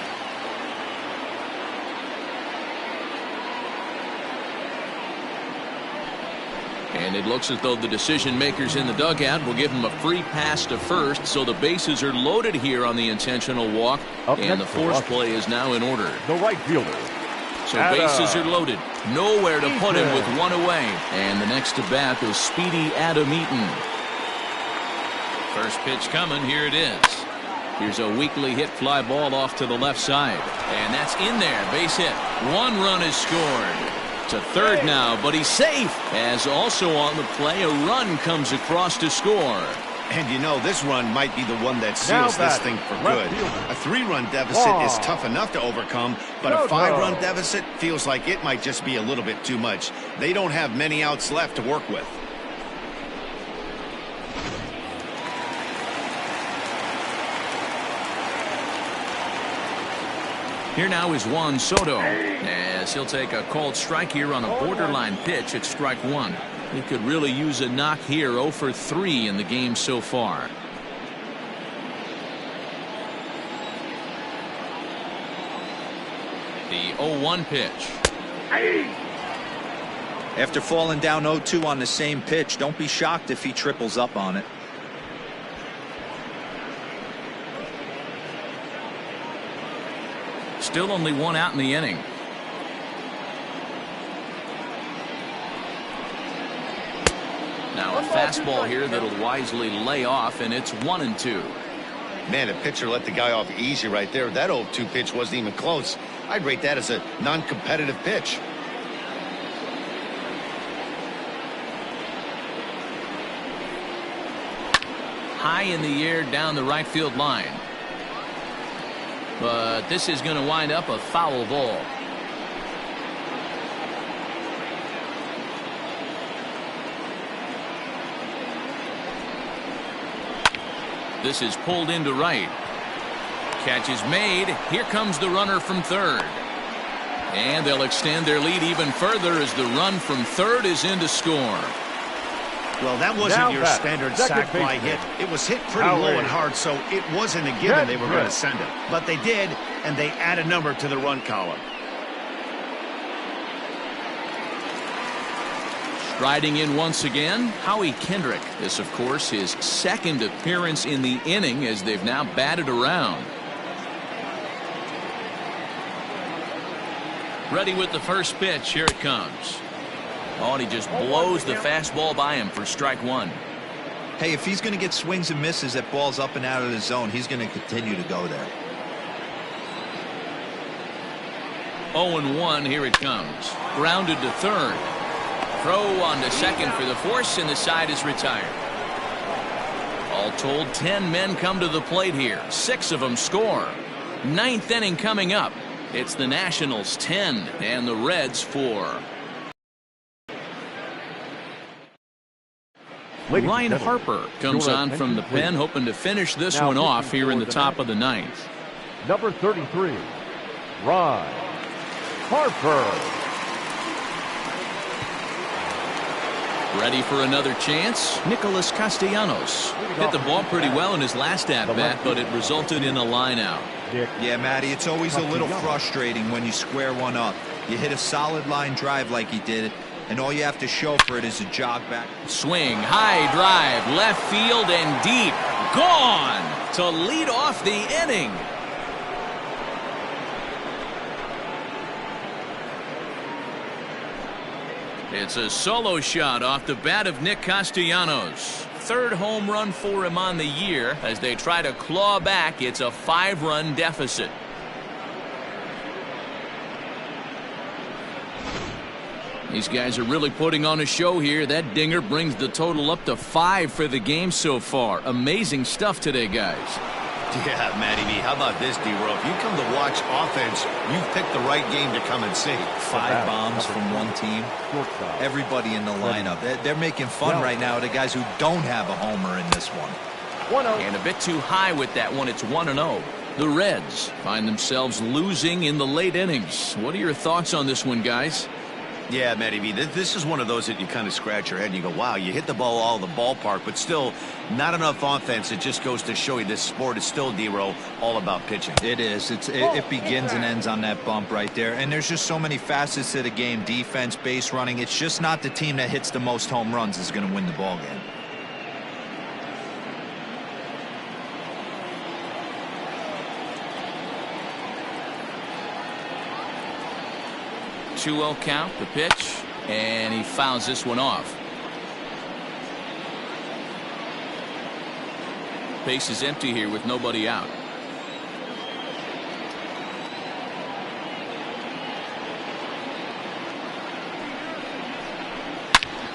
S1: And it looks as though the decision makers in the dugout will give him a free pass to first, so the bases are loaded here on the intentional walk, and the force play is now in order.
S3: The right fielder.
S1: So bases are loaded. Nowhere to put him with one away. And the next to bat is speedy Adam Eaton. First pitch coming. Here it is. Here's a weakly hit fly ball off to the left side. And that's in there. Base hit. One run is scored. To third now, but he's safe. As also on the play, a run comes across to score.
S2: And you know, this run might be the one that seals this thing for good. A 3-run deficit is tough enough to overcome, but a 5-run deficit feels like it might just be a little bit too much. They don't have many outs left to work with.
S1: Here now is Juan Soto, as he'll take a called strike here on a borderline pitch at strike one. He could really use a knock here. 0 for 3 in the game so far. The 0-1 pitch.
S4: After falling down 0-2 on the same pitch, don't be shocked if he triples up on it.
S1: Still only one out in the inning. Now a fastball here that'll wisely lay off, and it's 1-2.
S2: Man, the pitcher let the guy off easy right there. That 0-2 pitch wasn't even close. I'd rate that as a non-competitive pitch.
S1: High in the air down the right field line. But this is going to wind up a foul ball. This is pulled into right. Catch is made. Here comes the runner from third. And they'll extend their lead even further as the run from third is in to score.
S2: Well, that wasn't your standard sac fly hit. It was hit pretty low and hard, so it wasn't a given they were going to send it. But they did, and they add a number to the run column.
S1: Striding in once again, Howie Kendrick. This, of course, his second appearance in the inning as they've now batted around. Ready with the first pitch. Here it comes. Oh, and he just blows the fastball by him for strike one.
S4: Hey, if he's going to get swings and misses at balls up and out of the zone, he's going to continue to go there.
S1: 0-1. Here it comes. Grounded to third. Throw on to second for the force, and the side is retired. All told, 10 men come to the plate here. 6 of them score. 9th inning coming up. It's the Nationals 10 and the Reds 4. Ryan Harper comes on from the pen, hoping to finish this one off here in the top of the 9th.
S3: Number 33, Ryan Harper.
S1: Ready for another chance? Nicholas Castellanos hit the ball pretty well in his last at-bat, but it resulted in a line-out.
S4: Yeah, Matty, it's always a little frustrating when you square one up. You hit a solid line drive like he did, and all you have to show for it is a jog back.
S1: Swing, high drive, left field and deep. Gone to lead off the inning. It's a solo shot off the bat of Nick Castellanos. 3rd home run for him on the year. As they try to claw back, it's a 5-run deficit. These guys are really putting on a show here. That dinger brings the total up to 5 for the game so far. Amazing stuff today, guys.
S2: Yeah, Matty B, how about this, D-Row? If you come to watch offense, you've picked the right game to come and see.
S4: 5 bombs from one team. Everybody in the lineup. They're making fun right now of the guys who don't have a homer in this one.
S1: And a bit too high with that one. It's 1-0. The Reds find themselves losing in the late innings. What are your thoughts on this one, guys?
S2: Yeah, Matty V, this is one of those that you kind of scratch your head and you go, wow, you hit the ball all the ballpark, but still not enough offense. It just goes to show you this sport is still, D-Row, all about pitching.
S4: It is. It begins and ends on that bump right there. And there's just so many facets to the game. Defense, base running. It's just not the team that hits the most home runs is going to win the ball game.
S1: Two-0 count, the pitch, and he fouls this one off. Base is empty here with nobody out.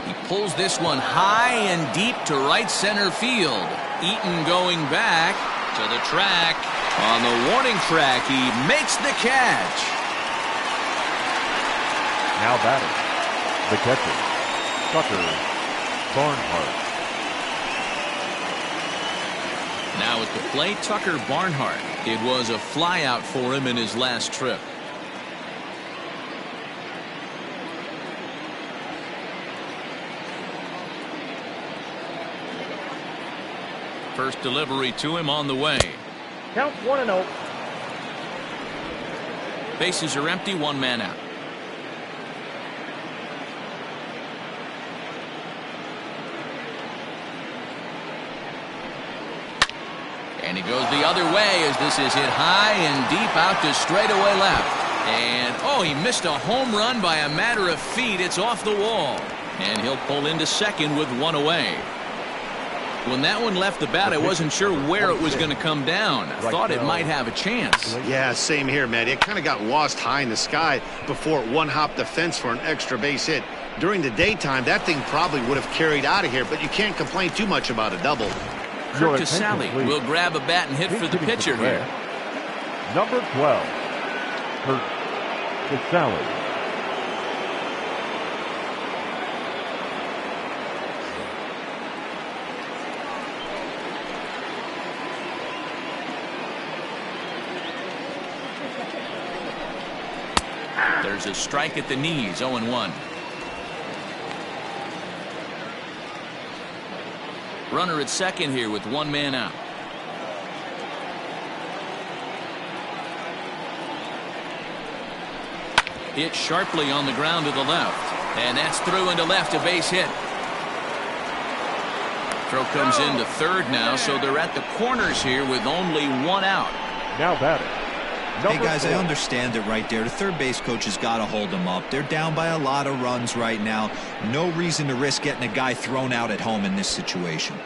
S1: He pulls this one high and deep to right center field. Eaton going back to the track. On the warning track, he makes the catch.
S3: Now batting, the catcher, Tucker Barnhart.
S1: Now at the plate, Tucker Barnhart. It was a flyout for him in his last trip. First delivery to him on the way.
S5: Count 1-0.
S1: Bases are empty, one man out. And he goes the other way as this is hit high and deep out to straightaway left. And, oh, he missed a home run by a matter of feet. It's off the wall. And he'll pull into second with one away. When that one left the bat, I wasn't sure where it was going to come down. I thought it might have a chance.
S2: Yeah, same here, man. It kind of got lost high in the sky before it one-hopped the fence for an extra base hit. During the daytime, that thing probably would have carried out of here, but you can't complain too much about a double.
S1: Kurt Casale will grab a bat and hit for the pitcher here.
S3: Number 12, Kurt Casale.
S1: There's a strike at the knees, 0-1. Runner at second here with one man out. Hit sharply on the ground to the left. And that's through into left, a base hit. Throw comes into third now, so they're at the corners here with only one out.
S3: Now batting.
S4: Hey guys, I understand it right there. The third base coach has got to hold them up. They're down by a lot of runs right now. No reason to risk getting a guy thrown out at home in this situation.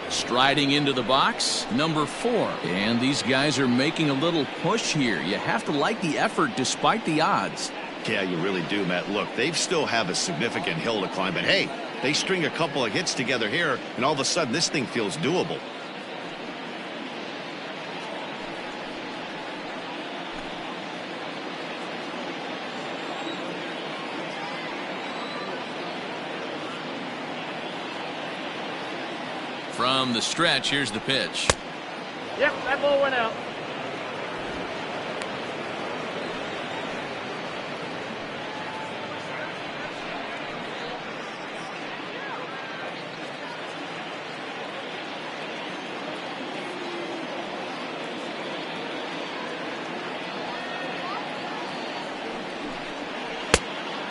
S1: Striding into the box, number 4. And these guys are making a little push here. You have to like the effort despite the odds.
S2: Yeah, you really do, Matt. Look, they still have a significant hill to climb, but hey, they string a couple of hits together here, and all of a sudden this thing feels doable.
S1: From the stretch, here's the pitch.
S5: Yep, that ball went out.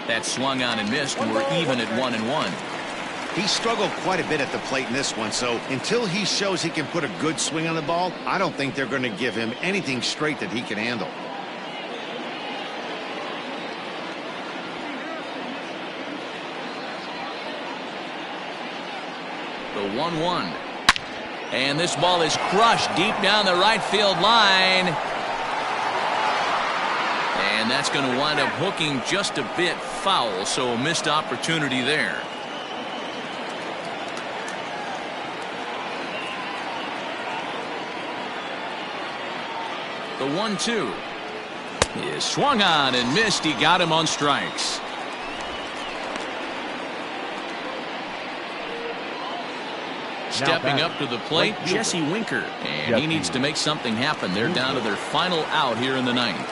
S1: That swung on and missed, and we're even at 1-1.
S2: He struggled quite a bit at the plate in this one, so until he shows he can put a good swing on the ball, I don't think they're going to give him anything straight that he can handle.
S1: The 1-1. And this ball is crushed deep down the right field line. And that's going to wind up hooking just a bit foul, so a missed opportunity there. The 1-2 is swung on and missed. He got him on strikes. Stepping up to the plate, Jesse Winker. And he needs to make something happen. They're down to their final out here in the ninth.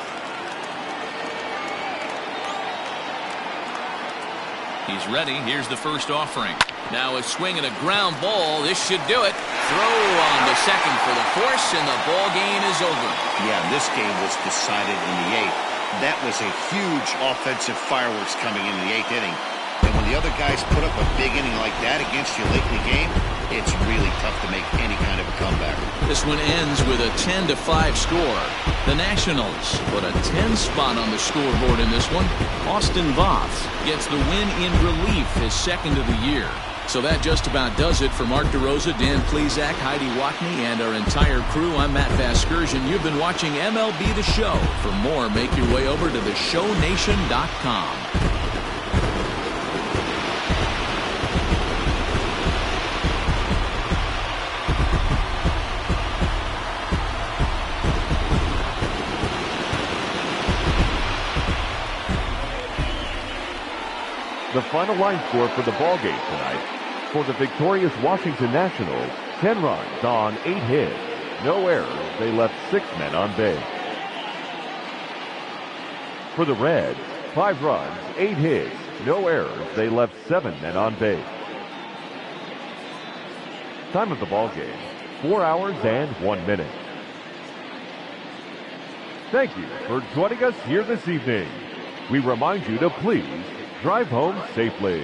S1: He's ready. Here's the first offering. Now a swing and a ground ball. This should do it. Throw on the second for the force, and the ball game is over.
S2: Yeah, this game was decided in the 8th. That was a huge offensive fireworks coming into the 8th inning. And when the other guys put up a big inning like that against you late in the game, it's really tough to make any kind of a comeback.
S1: This one ends with a 10-5 score. The Nationals put a 10 spot on the scoreboard in this one. Austin Voth gets the win in relief, his second of the year. So that just about does it for Mark DeRosa, Dan Plesac, Heidi Watney, and our entire crew. I'm Matt Vasgersian. You've been watching MLB The Show. For more, make your way over to theshownation.com.
S3: The final line score for the ballgame tonight: for the victorious Washington Nationals, 10 runs on 8 hits. No errors. They left 6 men on base. For the Reds, 5 runs, 8 hits. No errors. They left 7 men on base. Time of the ballgame, 4 hours and 1 minute. Thank you for joining us here this evening. We remind you to please drive home safely.